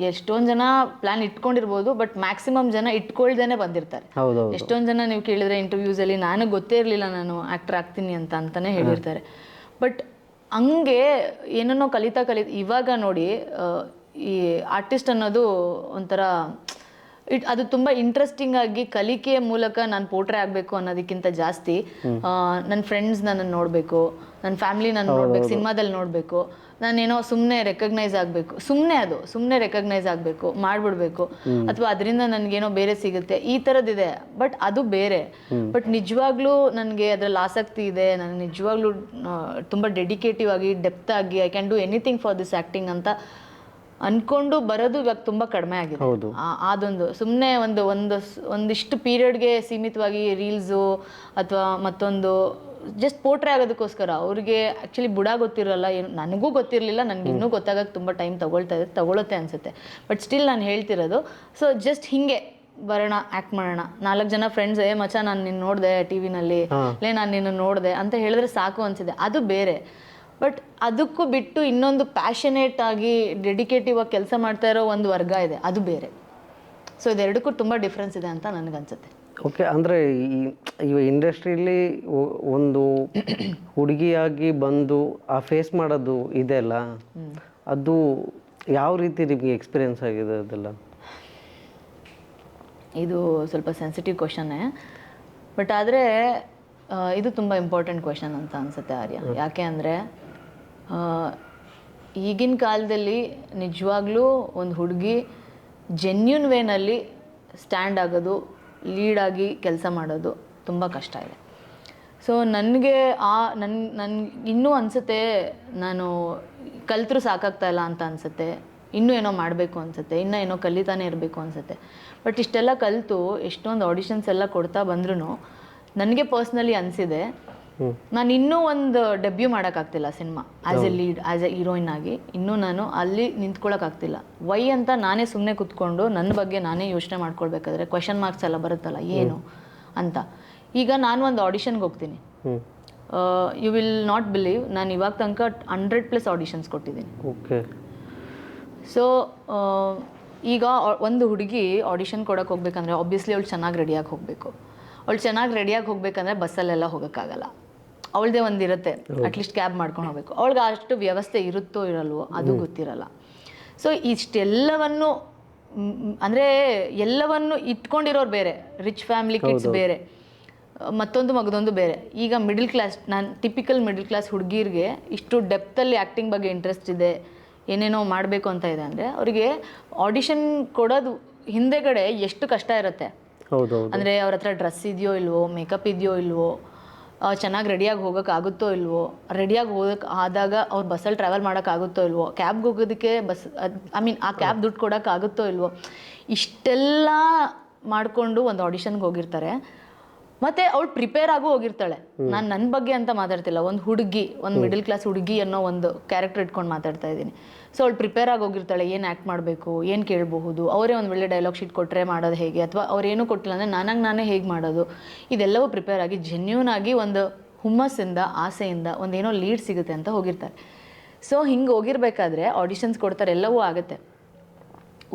ಎಷ್ಟೊಂದು ಜನ ಪ್ಲ್ಯಾನ್ ಇಟ್ಕೊಂಡಿರ್ಬೋದು, ಬಟ್ ಮ್ಯಾಕ್ಸಿಮಮ್ ಜನ ಇಟ್ಕೊಳ್ದೇನೆ ಬಂದಿರ್ತಾರೆ. ಎಷ್ಟೊಂದು ಜನ ನೀವು ಕೇಳಿದ್ರೆ ಇಂಟರ್ವ್ಯೂಸಲ್ಲಿ ನನಗೆ ಗೊತ್ತೇ ಇರಲಿಲ್ಲ ನಾನು ಆ್ಯಕ್ಟರ್ ಆಗ್ತೀನಿ ಅಂತಾನೆ ಹೇಳಿರ್ತಾರೆ. ಬಟ್ ಹಂಗೆ ಏನನ್ನೋ ಕಲಿತಾ ಇವಾಗ ನೋಡಿ, ಈ ಆರ್ಟಿಸ್ಟ್ ಅನ್ನೋದು ಒಂಥರ ಅದು ತುಂಬ ಇಂಟ್ರೆಸ್ಟಿಂಗ್ ಆಗಿ ಕಲಿಕೆಯ ಮೂಲಕ ನಾನು ಪೋರ್ಟ್ರೇ ಆಗಬೇಕು ಅನ್ನೋದಕ್ಕಿಂತ ಜಾಸ್ತಿ ನನ್ನ ಫ್ರೆಂಡ್ಸ್ ನನ್ನನ್ನು ನೋಡಬೇಕು, ನನ್ನ ಫ್ಯಾಮಿಲಿ ನಾನು ನೋಡಬೇಕು, ಸಿನಿಮಾದಲ್ಲಿ ನೋಡಬೇಕು, ನಾನೇನೋ ಸುಮ್ಮನೆ ರೆಕಗ್ನೈಸ್ ಆಗಬೇಕು, ಸುಮ್ಮನೆ ರೆಕಗ್ನೈಸ್ ಆಗಬೇಕು, ಮಾಡಿಬಿಡ್ಬೇಕು, ಅಥವಾ ಅದರಿಂದ ನನಗೇನೋ ಬೇರೆ ಸಿಗುತ್ತೆ, ಈ ಥರದ್ದಿದೆ. ಬಟ್ ಅದು ಬೇರೆ. ಬಟ್ ನಿಜವಾಗ್ಲೂ ನನಗೆ ಅದರಲ್ಲಿ ಆಸಕ್ತಿ ಇದೆ, ನಾನು ನಿಜವಾಗ್ಲೂ ತುಂಬ ಡೆಡಿಕೇಟಿವ್ ಆಗಿ, ಡೆಪ್ತ್ ಆಗಿ I can do anything for this acting ಅಂತ ಅನ್ಕೊಂಡು ಬರೋದು ಇವಾಗ ತುಂಬ ಕಡಿಮೆ ಆಗಿದೆ. ಅದೊಂದು ಸುಮ್ಮನೆ ಒಂದಿಷ್ಟು ಪೀರಿಯಡ್ಗೆ ಸೀಮಿತವಾಗಿ ರೀಲ್ಸು ಅಥವಾ ಮತ್ತೊಂದು ಜಸ್ಟ್ ಪೋರ್ಟ್ರೇ ಆಗೋದಕ್ಕೋಸ್ಕರ ಅವ್ರಿಗೆ ಆ್ಯಕ್ಚುಲಿ ಬುಡ ಗೊತ್ತಿರಲ್ಲ. ಏನು ನನಗೂ ಗೊತ್ತಿರಲಿಲ್ಲ, ನನಗೆ ಇನ್ನೂ ಗೊತ್ತಾಗಕ್ಕೆ ತುಂಬ ಟೈಮ್ ತಗೊಳುತ್ತೆ ಅನಿಸುತ್ತೆ. ಬಟ್ ಸ್ಟಿಲ್ ನಾನು ಹೇಳ್ತಿರೋದು, ಸೊ ಜಸ್ಟ್ ಹಿಂಗೆ ಬರೋಣ, ಆ್ಯಕ್ಟ್ ಮಾಡೋಣ, 4 ಜನ ಫ್ರೆಂಡ್ಸ್ ಮಚ್ಚ ನಾನು ನಿನ್ನ ನೋಡಿದೆ ಟಿ ವಿನಲ್ಲಿ, ನಾನು ನಿನ್ನ ನೋಡಿದೆ ಅಂತ ಹೇಳಿದ್ರೆ ಸಾಕು ಅನಿಸಿದೆ, ಅದು ಬೇರೆ. ಬಟ್ ಅದಕ್ಕೂ ಬಿಟ್ಟು ಇನ್ನೊಂದು ಪ್ಯಾಷನೇಟ್ ಆಗಿ ಡೆಡಿಕೇಟಿವ್ ಆಗಿ ಕೆಲಸ ಮಾಡ್ತಾ ಇರೋ ಒಂದು ವರ್ಗ ಇದೆ, ಅದು ಬೇರೆ. ಸೊ ಇದೆರಡಕ್ಕೂ ತುಂಬ ಡಿಫ್ರೆನ್ಸ್ ಇದೆ ಅಂತ ನನಗನ್ಸುತ್ತೆ. ಓಕೆ, ಅಂದರೆ ಈ ಇಂಡಸ್ಟ್ರಿಯಲ್ಲಿ ಒಂದು ಹುಡುಗಿಯಾಗಿ ಬಂದು ಆ ಫೇಸ್ ಮಾಡೋದು ಇದೆಲ್ಲ, ಅದು ಯಾವ ರೀತಿ ನಿಮಗೆ ಎಕ್ಸ್ಪೀರಿಯನ್ಸ್ ಆಗಿದೆ ಅದೆಲ್ಲ? ಇದು ಸ್ವಲ್ಪ ಸೆನ್ಸಿಟಿವ್ ಕ್ವೆಶನ್ನೇ, ಬಟ್ ಆದರೆ ಇದು ತುಂಬ ಇಂಪಾರ್ಟೆಂಟ್ ಕ್ವೆಶನ್ ಅಂತ ಅನಿಸುತ್ತೆ ಆರ್ಯ. ಯಾಕೆ ಅಂದರೆ ಈಗಿನ ಕಾಲದಲ್ಲಿ ನಿಜವಾಗ್ಲೂ ಒಂದು ಹುಡುಗಿ ಜೆನ್ಯೂನ್ ವೇನಲ್ಲಿ ಸ್ಟ್ಯಾಂಡ್ ಆಗೋದು, ಲೀಡಾಗಿ ಕೆಲಸ ಮಾಡೋದು ತುಂಬ ಕಷ್ಟ ಇದೆ. ಸೊ ನನಗೆ ಇನ್ನೂ ಅನಿಸುತ್ತೆ, ನಾನು ಕಲ್ತರೂ ಸಾಕಾಗ್ತಾ ಇಲ್ಲ ಅಂತ ಅನಿಸುತ್ತೆ, ಇನ್ನೂ ಏನೋ ಮಾಡಬೇಕು ಅನಿಸುತ್ತೆ, ಇನ್ನೂ ಏನೋ ಕಲಿತಾನೆ ಇರಬೇಕು ಅನಿಸುತ್ತೆ. ಬಟ್ ಇಷ್ಟೆಲ್ಲ ಕಲಿತು ಎಷ್ಟೊಂದು ಆಡಿಷನ್ಸ್ ಎಲ್ಲ ಕೊಡ್ತಾ ಬಂದ್ರೂ ನನಗೆ ಪರ್ಸ್ನಲಿ ಅನಿಸಿದೆ, ನಾನು ಇನ್ನೂ ಒಂದು ಡೆಬ್ಯೂ ಮಾಡೋಕ್ಕಾಗ್ತಿಲ್ಲ cinema as a lead, as a heroine ಆಗಿ ಇನ್ನೂ ನಾನು ಅಲ್ಲಿ ನಿಂತ್ಕೊಳ್ಳೋಕ್ಕಾಗ್ತಿಲ್ಲ. ವೈ ಅಂತ ನಾನೇ ಸುಮ್ಮನೆ ಕೂತ್ಕೊಂಡು ನನ್ನ ಬಗ್ಗೆ ನಾನೇ ಯೋಚನೆ ಮಾಡ್ಕೊಳ್ಬೇಕಾದ್ರೆ ಕ್ವೆಶನ್ ಮಾರ್ಕ್ಸ್ ಎಲ್ಲ ಬರುತ್ತಲ್ಲ ಏನು ಅಂತ. ಈಗ ನಾನು ಒಂದು ಆಡಿಷನ್ಗೆ ಹೋಗ್ತೀನಿ, ಯು ವಿಲ್ ನಾಟ್ ಬಿಲೀವ್, ನಾನು ಇವಾಗ ತನಕ 100+ ಆಡಿಷನ್ಸ್ ಕೊಟ್ಟಿದ್ದೀನಿ. ಸೊ ಈಗ ಒಂದು ಹುಡುಗಿ ಆಡಿಷನ್ ಕೊಡೋಕೆ ಹೋಗ್ಬೇಕಂದ್ರೆ ಆಬ್ವಿಯಸ್ಲಿ ಅವಳು ಚೆನ್ನಾಗಿ ರೆಡಿಯಾಗಿ ಹೋಗಬೇಕು. ಅವಳು ಚೆನ್ನಾಗಿ ರೆಡಿಯಾಗಿ ಹೋಗ್ಬೇಕಂದ್ರೆ ಬಸ್ಸಲ್ಲೆಲ್ಲ ಹೋಗೋಕ್ಕಾಗಲ್ಲ, ಅವಳದೇ ಒಂದಿರುತ್ತೆ, ಅಟ್ಲೀಸ್ಟ್ ಕ್ಯಾಬ್ ಮಾಡ್ಕೊಂಡು ಹೋಗಬೇಕು. ಅವಳಿಗೆ ಅಷ್ಟು ವ್ಯವಸ್ಥೆ ಇರುತ್ತೋ ಇರಲ್ವೋ ಅದು ಗೊತ್ತಿರಲ್ಲ. ಸೊ ಇಷ್ಟೆಲ್ಲವನ್ನು ಅಂದರೆ ಎಲ್ಲವನ್ನು ಇಟ್ಕೊಂಡಿರೋರು ಬೇರೆ, ರಿಚ್ ಫ್ಯಾಮಿಲಿ ಕಿಡ್ಸ್ ಬೇರೆ, ಮತ್ತೊಂದು ಮಗದೊಂದು ಬೇರೆ. ಈಗ ಮಿಡಲ್ ಕ್ಲಾಸ್, ನಾನು ಟಿಪಿಕಲ್ ಮಿಡಲ್ ಕ್ಲಾಸ್ ಹುಡುಗಿರಿಗೆ ಇಷ್ಟು ಡೆಪ್ತಲ್ಲಿ ಆ್ಯಕ್ಟಿಂಗ್ ಬಗ್ಗೆ ಇಂಟ್ರೆಸ್ಟ್ ಇದೆ, ಏನೇನೋ ಮಾಡಬೇಕು ಅಂತ ಇದೆ ಅಂದರೆ ಅವರಿಗೆ ಆಡಿಷನ್ ಕೊಡೋದು ಹಿಂದೆಗಡೆ ಎಷ್ಟು ಕಷ್ಟ ಇರುತ್ತೆ. ಅಂದರೆ ಅವ್ರ ಹತ್ರ ಡ್ರೆಸ್ ಇದೆಯೋ ಇಲ್ವೋ, ಮೇಕಪ್ ಇದೆಯೋ ಇಲ್ವೋ, ಚೆನ್ನಾಗಿ ರೆಡಿಯಾಗಿ ಹೋಗೋಕ್ಕಾಗುತ್ತೋ ಇಲ್ವೋ, ರೆಡಿಯಾಗಿ ಹೋಗೋಕೆ ಆದಾಗ ಅವ್ರು ಬಸ್ಸಲ್ಲಿ ಟ್ರಾವೆಲ್ ಮಾಡೋಕ್ಕಾಗುತ್ತೋ ಇಲ್ವೋ, ಕ್ಯಾಬ್ಗೆ ಹೋಗೋದಕ್ಕೆ ಆ ಕ್ಯಾಬ್ ದುಡ್ಡು ಕೊಡೋಕ್ಕಾಗುತ್ತೋ ಇಲ್ವೋ, ಇಷ್ಟೆಲ್ಲ ಮಾಡಿಕೊಂಡು ಒಂದು ಆಡಿಷನ್ಗೆ ಹೋಗಿರ್ತಾರೆ. ಮತ್ತೆ ಅವಳು ಪ್ರಿಪೇರ್ ಆಗು ಹೋಗಿರ್ತಾಳೆ. ನಾನು ನನ್ನ ಬಗ್ಗೆ ಅಂತ ಮಾತಾಡ್ತಿಲ್ಲ, ಒಂದು ಹುಡುಗಿ, ಒಂದು ಮಿಡಲ್ ಕ್ಲಾಸ್ ಹುಡುಗಿ ಅನ್ನೋ ಒಂದು ಕ್ಯಾರೆಕ್ಟರ್ ಇಟ್ಕೊಂಡು ಮಾತಾಡ್ತಾ ಇದ್ದೀನಿ. ಸೊ ಅವಳು ಪ್ರಿಪೇರ್ ಆಗಿ ಹೋಗಿರ್ತಾಳೆ, ಏನು ಆ್ಯಕ್ಟ್ ಮಾಡಬೇಕು, ಏನು ಕೇಳಬಹುದು, ಅವರೇ ಒಂದು ಒಳ್ಳೆ ಡೈಲಾಗ್ ಶೀಟ್ ಕೊಟ್ಟರೆ ಮಾಡೋದು ಹೇಗೆ, ಅಥವಾ ಅವ್ರೇನು ಕೊಟ್ಟಿಲ್ಲ ಅಂದರೆ ನಾನೇ ಹೇಗೆ ಮಾಡೋದು, ಇದೆಲ್ಲವೂ ಪ್ರಿಪೇರ್ ಆಗಿ ಜೆನ್ಯೂನ್ ಆಗಿ ಒಂದು ಹುಮ್ಮಸ್ಸಿಂದ, ಆಸೆಯಿಂದ ಒಂದೇನೋ ಲೀಡ್ ಸಿಗುತ್ತೆ ಅಂತ ಹೋಗಿರ್ತಾರೆ. ಸೊ ಹಿಂಗೆ ಹೋಗಿರ್ಬೇಕಾದ್ರೆ ಆಡಿಷನ್ಸ್ ಕೊಡ್ತಾರೆ, ಎಲ್ಲವೂ ಆಗುತ್ತೆ.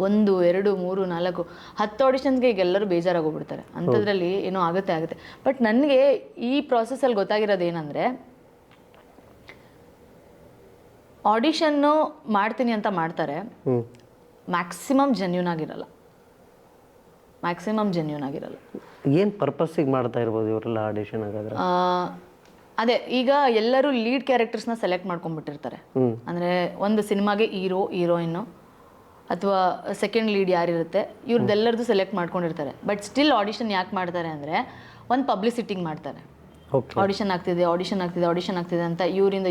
1, 2, 3, 4, 10 ಆಡಿಷನ್ಸ್ಗೆ ಈಗ ಎಲ್ಲರೂ ಬೇಜಾರಾಗೋಗ್ಬಿಡ್ತಾರೆ. ಅಂಥದ್ರಲ್ಲಿ ಏನೋ ಆಗುತ್ತೆ. ಬಟ್ ನನಗೆ ಈ ಪ್ರಾಸೆಸ್ಸಲ್ಲಿ ಗೊತ್ತಾಗಿರೋದು ಏನಂದರೆ, ಆಡಿಷನ್ನು ಮಾಡ್ತೀನಿ ಅಂತ ಮಾಡ್ತಾರೆ, ಮ್ಯಾಕ್ಸಿಮಮ್ ಜೆನ್ಯೂನ್ ಆಗಿರಲ್ಲ. ಏನು ಪರ್ಪಸ್ಸಿಗೆ ಮಾಡ್ತಾ ಇರ್ಬೋದು ಇವರೆಲ್ಲ ಆಡಿಷನ್ ಆಗಾದ್ರೆ? ಅದೇ, ಈಗ ಎಲ್ಲರೂ ಲೀಡ್ ಕ್ಯಾರೆಕ್ಟರ್ಸ್ನ ಸೆಲೆಕ್ಟ್ ಮಾಡ್ಕೊಂಡ್ಬಿಟ್ಟಿರ್ತಾರೆ. ಅಂದರೆ ಒಂದು ಸಿನಿಮಾಗೆ ಹೀರೋಯಿನ್ನು ಅಥವಾ ಸೆಕೆಂಡ್ ಲೀಡ್ ಯಾರಿರುತ್ತೆ ಇವ್ರದ್ದೆಲ್ಲರದು ಸೆಲೆಕ್ಟ್ ಮಾಡ್ಕೊಂಡಿರ್ತಾರೆ. ಬಟ್ ಸ್ಟಿಲ್ ಆಡಿಷನ್ ಯಾಕೆ ಮಾಡ್ತಾರೆ ಅಂದರೆ, ಒಂದು ಪಬ್ಲಿಸಿಟಿಗೆ ಮಾಡ್ತಾರೆ. ಆಡಿಷನ್ ಆಗ್ತಿದೆ ಅಂತ ಇವರಿಂದ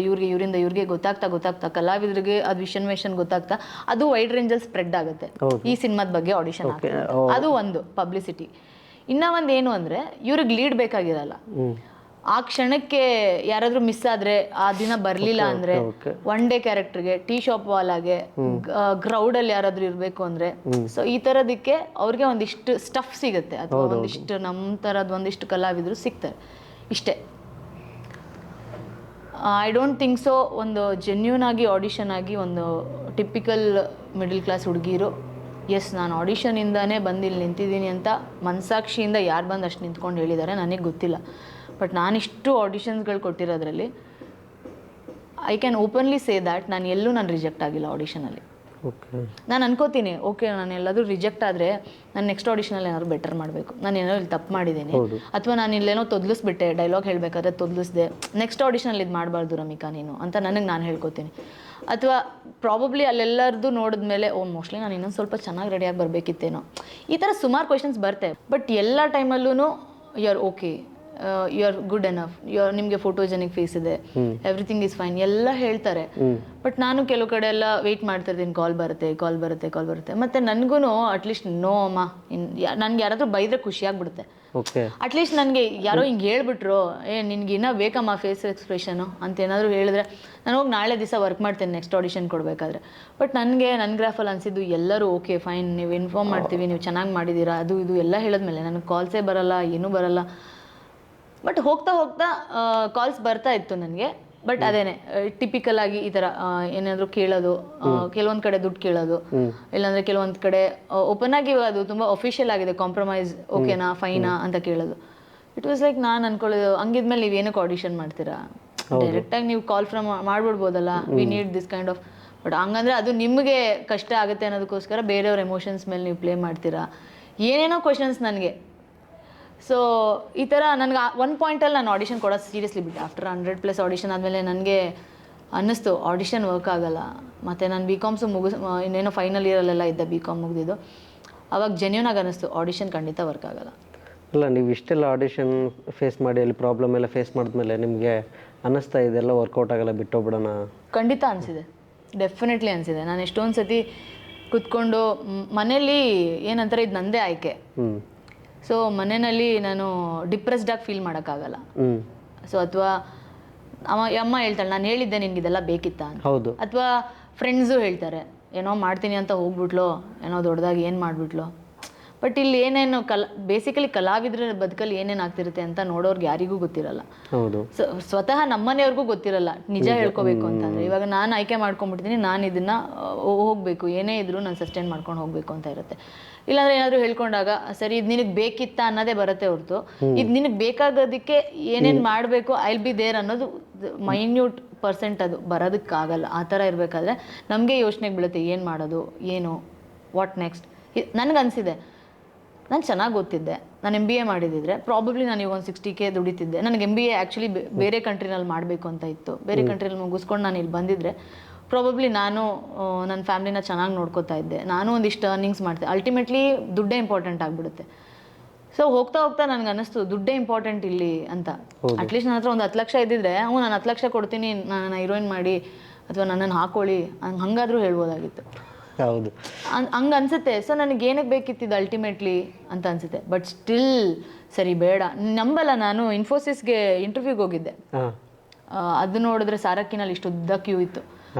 ಇವ್ರಿಗೆ ಗೊತ್ತಾಗ್ತಾ ಕಲಾವಿದರಿಗೆ ಅದು ವಿಷನ್ ಗೊತ್ತಾಗ್ತಾ ಅದು ವೈಡ್ ರೇಂಜಲ್ಲಿ ಸ್ಪ್ರೆಡ್ ಆಗುತ್ತೆ. ಈ ಸಿನಿಮಾದ ಬಗ್ಗೆ ಆಡಿಷನ್ ಆಗ್ತದೆ, ಅದು ಒಂದು ಪಬ್ಲಿಸಿಟಿ. ಇನ್ನೂ ಒಂದು ಏನು ಅಂದರೆ, ಇವ್ರಿಗೆ ಲೀಡ್ ಬೇಕಾಗಿರಲ್ಲ. ಆ ಕ್ಷಣಕ್ಕೆ ಯಾರಾದರೂ ಮಿಸ್ ಆದರೆ, ಆ ದಿನ ಬರಲಿಲ್ಲ ಅಂದರೆ, ಒನ್ ಡೇ ಕ್ಯಾರೆಕ್ಟರ್ಗೆ, ಟೀ ಶಾಪ್ ವಾಲಾಗೆ, ಕ್ರೌಡಲ್ಲಿ ಯಾರಾದರೂ ಇರಬೇಕು ಅಂದರೆ, ಸೊ ಈ ಥರದಕ್ಕೆ ಅವ್ರಿಗೆ ಒಂದಿಷ್ಟು ಸ್ಟಫ್ ಸಿಗುತ್ತೆ, ಅಥವಾ ಒಂದಿಷ್ಟು ನಮ್ಮ ಥರದ್ದು ಒಂದಿಷ್ಟು ಕಲಾವಿದರು ಸಿಗ್ತಾರೆ. ಇಷ್ಟೇ. ಐ ಡೋಂಟ್ ಥಿಂಕ್ ಸೊ ಒಂದು ಜೆನ್ಯೂನ್ ಆಗಿ ಆಡಿಷನ್ ಆಗಿ ಒಂದು ಟಿಪಿಕಲ್ ಮಿಡಲ್ ಕ್ಲಾಸ್ ಹುಡುಗಿರು ಎಸ್ ನಾನು ಆಡಿಷನಿಂದಾನೇ ಬಂದು ಇಲ್ಲಿ ನಿಂತಿದ್ದೀನಿ ಅಂತ ಮನಸಾಕ್ಷಿಯಿಂದ ಯಾರು ಬಂದು ಅಷ್ಟು ನಿಂತ್ಕೊಂಡು ಹೇಳಿದ್ದಾರೆ ನನಗೆ ಗೊತ್ತಿಲ್ಲ. ಬಟ್ ನಾನಿಷ್ಟು ಆಡಿಷನ್ಸ್ಗಳು ಕೊಟ್ಟಿರೋದ್ರಲ್ಲಿ I can openly say that ನಾನು ಎಲ್ಲೂ ರಿಜೆಕ್ಟ್ ಆಗಿಲ್ಲ ಆಡಿಷನಲ್ಲಿ. ನಾನು ಅನ್ಕೋತೀನಿ, ಓಕೆ ನಾನು ಎಲ್ಲಾದರೂ ರಿಜೆಕ್ಟ್ ಆದರೆ ನಾನು ನೆಕ್ಸ್ಟ್ ಆಡಿಷನಲ್ಲಿ ಏನಾದ್ರು ಬೆಟರ್ ಮಾಡಬೇಕು, ನಾನು ಏನೋ ಇಲ್ಲಿ ತಪ್ಪು ಮಾಡಿದ್ದೀನಿ, ಅಥವಾ ನಾನು ಇಲ್ಲೇನೋ ತೊದಲಿಸ್ಬಿಟ್ಟೆ, ಡೈಲಾಗ್ ಹೇಳಬೇಕಾದ್ರೆ ತೊದಲಿಸ್ದೆ, ನೆಕ್ಸ್ಟ್ ಆಡಿಷನಲ್ಲಿ ಇದು ಮಾಡಬಾರ್ದು ರಮಿಕಾ ನೀನು ಅಂತ ನಾನು ಹೇಳ್ಕೊತೀನಿ. ಅಥವಾ ಪ್ರಾಬಬ್ಲಿ ಅಲ್ಲೆಲ್ಲರದು ನೋಡಿದ್ಮೇಲೆ ಮೋಸ್ಟ್ಲಿ ನಾನು ಇನ್ನೊಂದು ಸ್ವಲ್ಪ ಚೆನ್ನಾಗಿ ರೆಡಿಯಾಗಿ ಬರಬೇಕಿತ್ತೇನೋ, ಈ ಥರ ಸುಮಾರು ಕ್ವೆಶನ್ಸ್ ಬರ್ತವೆ. ಬಟ್ ಎಲ್ಲ ಟೈಮಲ್ಲೂ you are okay, you are good enough, ನಿಮಗೆ ಫೋಟೋಜೆನಿಕ್ ಫೇಸ್ ಇದೆ, ಎವ್ರಿಥಿಂಗ್ ಈಸ್ ಫೈನ್ ಎಲ್ಲ ಹೇಳ್ತಾರೆ. ಬಟ್ ನಾನು ಕೆಲವು ಕಡೆ ಎಲ್ಲ ವೆಯ್ಟ್ ಮಾಡ್ತಿರ್ತೀನಿ, ಕಾಲ್ ಬರುತ್ತೆ. ಮತ್ತು ನನಗೂ ಅಟ್ಲೀಸ್ಟ್ ನೋ ಅಮ್ಮ, ನನ್ಗೆ ಯಾರಾದರೂ ಬೈದ್ರೆ ಖುಷಿಯಾಗ್ಬಿಡುತ್ತೆ. ಅಟ್ಲೀಸ್ಟ್ ನನಗೆ ಯಾರೋ ಹಿಂಗೆ ಹೇಳ್ಬಿಟ್ರು, ನಿನ್ಗೆ ಇನ್ನೂ ಬೇಕಮ್ಮ ಫೇಸ್ ಎಕ್ಸ್ಪ್ರೆಷನು ಅಂತ ಏನಾದರೂ ಹೇಳಿದ್ರೆ ನಾನು ಹೋಗಿ ನಾಳೆ ದಿವಸ ವರ್ಕ್ ಮಾಡ್ತೇನೆ ನೆಕ್ಸ್ಟ್ ಆಡಿಷನ್ ಕೊಡಬೇಕಾದ್ರೆ. ಬಟ್ ನನ್ನ ಗ್ರಾಫಲ್ಲಿ ಅನಿಸಿದ್ದು ಎಲ್ಲರೂ ಓಕೆ ಫೈನ್, ನೀವು ಇನ್ಫಾರ್ಮ್ ಮಾಡ್ತೀವಿ, ನೀವು ಚೆನ್ನಾಗಿ ಮಾಡಿದ್ದೀರಾ, ಅದು ಇದು ಎಲ್ಲ ಹೇಳಿದ್ಮೇಲೆ ನನಗೆ ಕಾಲ್ಸೇ ಬರಲ್ಲ, ಏನೂ ಬರಲ್ಲ. ಬಟ್ ಹೋಗ್ತಾ ಕಾಲ್ಸ್ ಬರ್ತಾ ಇತ್ತು ನನಗೆ. ಬಟ್ ಅದೇನೆ ಟಿಪಿಕಲ್ ಆಗಿ ಈ ಥರ ಏನಾದರೂ ಕೇಳೋದು, ಕೆಲವೊಂದು ಕಡೆ ದುಡ್ಡು ಕೇಳೋದು, ಇಲ್ಲಾಂದರೆ ಕೆಲವೊಂದು ಕಡೆ ಓಪನ್ ಆಗಿ ಅದು ತುಂಬ ಅಫಿಷಿಯಲ್ ಆಗಿದೆ, ಕಾಂಪ್ರಮೈಸ್ ಓಕೆನಾ ಫೈನಾ ಅಂತ ಕೇಳೋದು. ಇಟ್ ವಾಸ್ ಲೈಕ್ ನಾನು ಅನ್ಕೊಳ್ಳೋದು, ಹಂಗಿದ್ಮೇಲೆ ನೀವು ಏನಕ್ಕೆ ಆಡಿಷನ್ ಮಾಡ್ತೀರಾ, ಡೈರೆಕ್ಟಾಗಿ ನೀವು ಕಾಲ್ ಮಾಡ್ಬಿಡ್ಬೋದಲ್ಲ, we need this kind of. But ಹಂಗಂದ್ರೆ ಅದು ನಿಮಗೆ ಕಷ್ಟ ಆಗುತ್ತೆ ಅನ್ನೋದಕ್ಕೋಸ್ಕರ ಬೇರೆಯವ್ರ ಎಮೋಷನ್ಸ್ ಮೇಲೆ ನೀವು ಪ್ಲೇ ಮಾಡ್ತೀರಾ, ಏನೇನೋ ಕ್ವಶನ್ಸ್ ನನಗೆ. ಸೊ ಈ ಥರ ನನಗೆ ಒಂದು ಪಾಯಿಂಟಲ್ಲಿ ನಾನು ಆಡಿಷನ್ ಕೊಡೋದು ಸೀರಿಯಸ್ಲಿ ಬಿಟ್ಟೆ. ಆಫ್ಟರ್ 100+ ಆಡಿಷನ್ ಆದಮೇಲೆ ನನಗೆ ಅನ್ನಿಸ್ತು ಆಡಿಷನ್ ವರ್ಕ್ ಆಗಲ್ಲ. ಮತ್ತು ನಾನು BComs ಇನ್ನೇನೋ ಫೈನಲ್ ಇಯರಲ್ಲೆಲ್ಲ ಇದ್ದೆ, BCom ಮುಗಿದಿದ್ದು. ಅವಾಗ ಜೆನ್ಯೂನ್ ಆಗಿ ಅನ್ನಿಸ್ತು ಆಡಿಷನ್ ಖಂಡಿತ ವರ್ಕ್ ಆಗಲ್ಲ. ಅಲ್ಲ, ನೀವು ಇಷ್ಟೆಲ್ಲ ಆಡಿಷನ್ ಫೇಸ್ ಮಾಡಿ ಅಲ್ಲಿ ಪ್ರಾಬ್ಲಮ್ ಎಲ್ಲ ಫೇಸ್ ಮಾಡಿದ್ಮೇಲೆ ನಿಮಗೆ ಅನ್ನಿಸ್ತಾ ಇದೆಲ್ಲ ವರ್ಕೌಟ್ ಆಗಲ್ಲ, ಬಿಟ್ಟೋಗ್ಬಿಡೋಣ? ಖಂಡಿತ ಅನಿಸಿದೆ, ಡೆಫಿನೆಟ್ಲಿ ಅನಿಸಿದೆ. ನಾನು ಎಷ್ಟೊಂದು ಸತಿ ಕೂತ್ಕೊಂಡು ಮನೇಲಿ ಏನಂತಾರೆ, ಇದು ನಂದೇ ಆಯ್ಕೆ. ಸೊ ಮನೆಯಲ್ಲಿ ನಾನು ಡಿಪ್ರೆಸ್ಡಾಗಿ ಫೀಲ್ ಮಾಡೋಕ್ಕಾಗಲ್ಲ. ಸೊ ಅಥವಾ ಅಮ್ಮ ಹೇಳ್ತಾಳೆ, ನಾನು ಹೇಳಿದ್ದೆ ನಿನ್ಗೆ ಇದೆಲ್ಲ ಬೇಕಿತ್ತ ಅಂತ. ಅಥವಾ ಫ್ರೆಂಡ್ಸು ಹೇಳ್ತಾರೆ, ಏನೋ ಮಾಡ್ತೀನಿ ಅಂತ ಹೋಗ್ಬಿಟ್ಲು, ಏನೋ ದೊಡ್ಡದಾಗಿ ಏನು ಮಾಡಿಬಿಟ್ಲು. ಬಟ್ ಇಲ್ಲಿ ಏನೇನು ಬೇಸಿಕಲಿ ಕಲಾವಿದ್ರ ಬದುಕಲ್ಲಿ ಏನೇನು ಆಗ್ತಿರುತ್ತೆ ಅಂತ ನೋಡೋರ್ಗೆ ಯಾರಿಗೂ ಗೊತ್ತಿರಲ್ಲ. ಸ್ವತಃ ನಮ್ಮನೆಯವ್ರಿಗೂ ಗೊತ್ತಿರಲ್ಲ ನಿಜ ಹೇಳ್ಕೋಬೇಕು ಅಂತಂದರೆ. ಇವಾಗ ನಾನು ಆಯ್ಕೆ ಮಾಡ್ಕೊಂಡ್ಬಿಡ್ತೀನಿ, ನಾನು ಇದನ್ನು ಹೋಗಬೇಕು, ಏನೇ ಇದ್ರೂ ನಾನು ಸಸ್ಟೈನ್ ಮಾಡ್ಕೊಂಡು ಹೋಗಬೇಕು ಅಂತ ಇರುತ್ತೆ. ಇಲ್ಲಾಂದರೆ ಏನಾದರೂ ಹೇಳ್ಕೊಂಡಾಗ ಸರಿ ಇದು ನಿನಗೆ ಬೇಕಿತ್ತ ಅನ್ನೋದೇ ಬರುತ್ತೆ ಹೊರತು, ಇದು ನಿನಗೆ ಬೇಕಾಗೋದಕ್ಕೆ ಏನೇನು ಮಾಡಬೇಕು ಐ ವಿಲ್ ಬಿ ದೇರ್ ಅನ್ನೋದು ಮೈನ್ಯೂಟ್ % ಅದು ಬರೋದಕ್ಕಾಗಲ್ಲ. ಆ ಥರ ಇರಬೇಕಾದ್ರೆ ನಮಗೆ ಯೋಚನೆಗೆ ಬೀಳುತ್ತೆ, ಏನು ಮಾಡೋದು, ಏನು ವಾಟ್ ನೆಕ್ಸ್ಟ್. ನನಗನ್ಸಿದೆ, ನಾನು ಚೆನ್ನಾಗಿ ಓದ್ತಿದ್ದೆ, ನಾನು MBA ಮಾಡಿದ್ದಿದ್ರೆ ಪ್ರಾಬಬ್ಲಿ ನಾನು ಈಗ ಒಂದು 60K ದುಡಿತಿದ್ದೆ. ನನಗೆ MBA ಆ್ಯಕ್ಚುಲಿ ಬೇರೆ ಕಂಟ್ರಿನಲ್ಲಿ ಮಾಡಬೇಕು ಅಂತ ಇತ್ತು. ಬೇರೆ ಕಂಟ್ರಿನಲ್ಲಿ ಮುಗಿಸ್ಕೊಂಡು ನಾನು ಇಲ್ಲಿ ಬಂದಿದ್ದರೆ ಪ್ರಾಬಬ್ಲಿ ನಾನು ನನ್ನ ಫ್ಯಾಮ್ಲಿನ ಚೆನ್ನಾಗಿ ನೋಡ್ಕೋತಾ ಇದ್ದೆ, ನಾನು ಒಂದಿಷ್ಟು ಅರ್ನಿಂಗ್ಸ್ ಮಾಡ್ತೆ. ಅಲ್ಟಿಮೇಟ್ಲಿ ದುಡ್ಡೇ ಇಂಪಾರ್ಟೆಂಟ್ ಆಗಿಬಿಡುತ್ತೆ. ಸೊ ಹೋಗ್ತಾ ನನಗೆ ಅನ್ನಿಸ್ತು ದುಡ್ಡೇ ಇಂಪಾರ್ಟೆಂಟ್ ಇಲ್ಲಿ ಅಂತ. ಅಟ್ಲೀಸ್ಟ್ ನನ್ನ ಹತ್ರ ಒಂದು 10 ಲಕ್ಷ ಇದ್ದಿದ್ರೆ ನಾನು 10 ಲಕ್ಷ ಕೊಡ್ತೀನಿ, ನಾನು ಹೀರೋಯಿನ್ ಮಾಡಿ ಅಥವಾ ನನ್ನನ್ನು ಹಾಕೊಳ್ಳಿ ಹಂಗಾದರೂ ಹೇಳ್ಬೋದಾಗಿತ್ತು. ಹೌದು, ಹಂಗೆ ಅನ್ಸುತ್ತೆ. ಸೊ ನನಗೆ ಏನಕ್ಕೆ ಬೇಕಿತ್ತಿದ್ದು ಅಲ್ಟಿಮೇಟ್ಲಿ ಅಂತ ಅನ್ಸುತ್ತೆ. ಬಟ್ ಸ್ಟಿಲ್ ಸರಿ ಬೇಡ, ನಂಬಲ್ಲ, ನಾನು ಇನ್ಫೋಸಿಸ್ಗೆ ಇಂಟರ್ವ್ಯೂಗೆ ಹೋಗಿದ್ದೆ. ಅದು ನೋಡಿದ್ರೆ ಸಾರಕ್ಕಿನಲ್ಲಿ ಇಷ್ಟು ಉದ್ದ ಕ್ಯೂ ಇತ್ತು.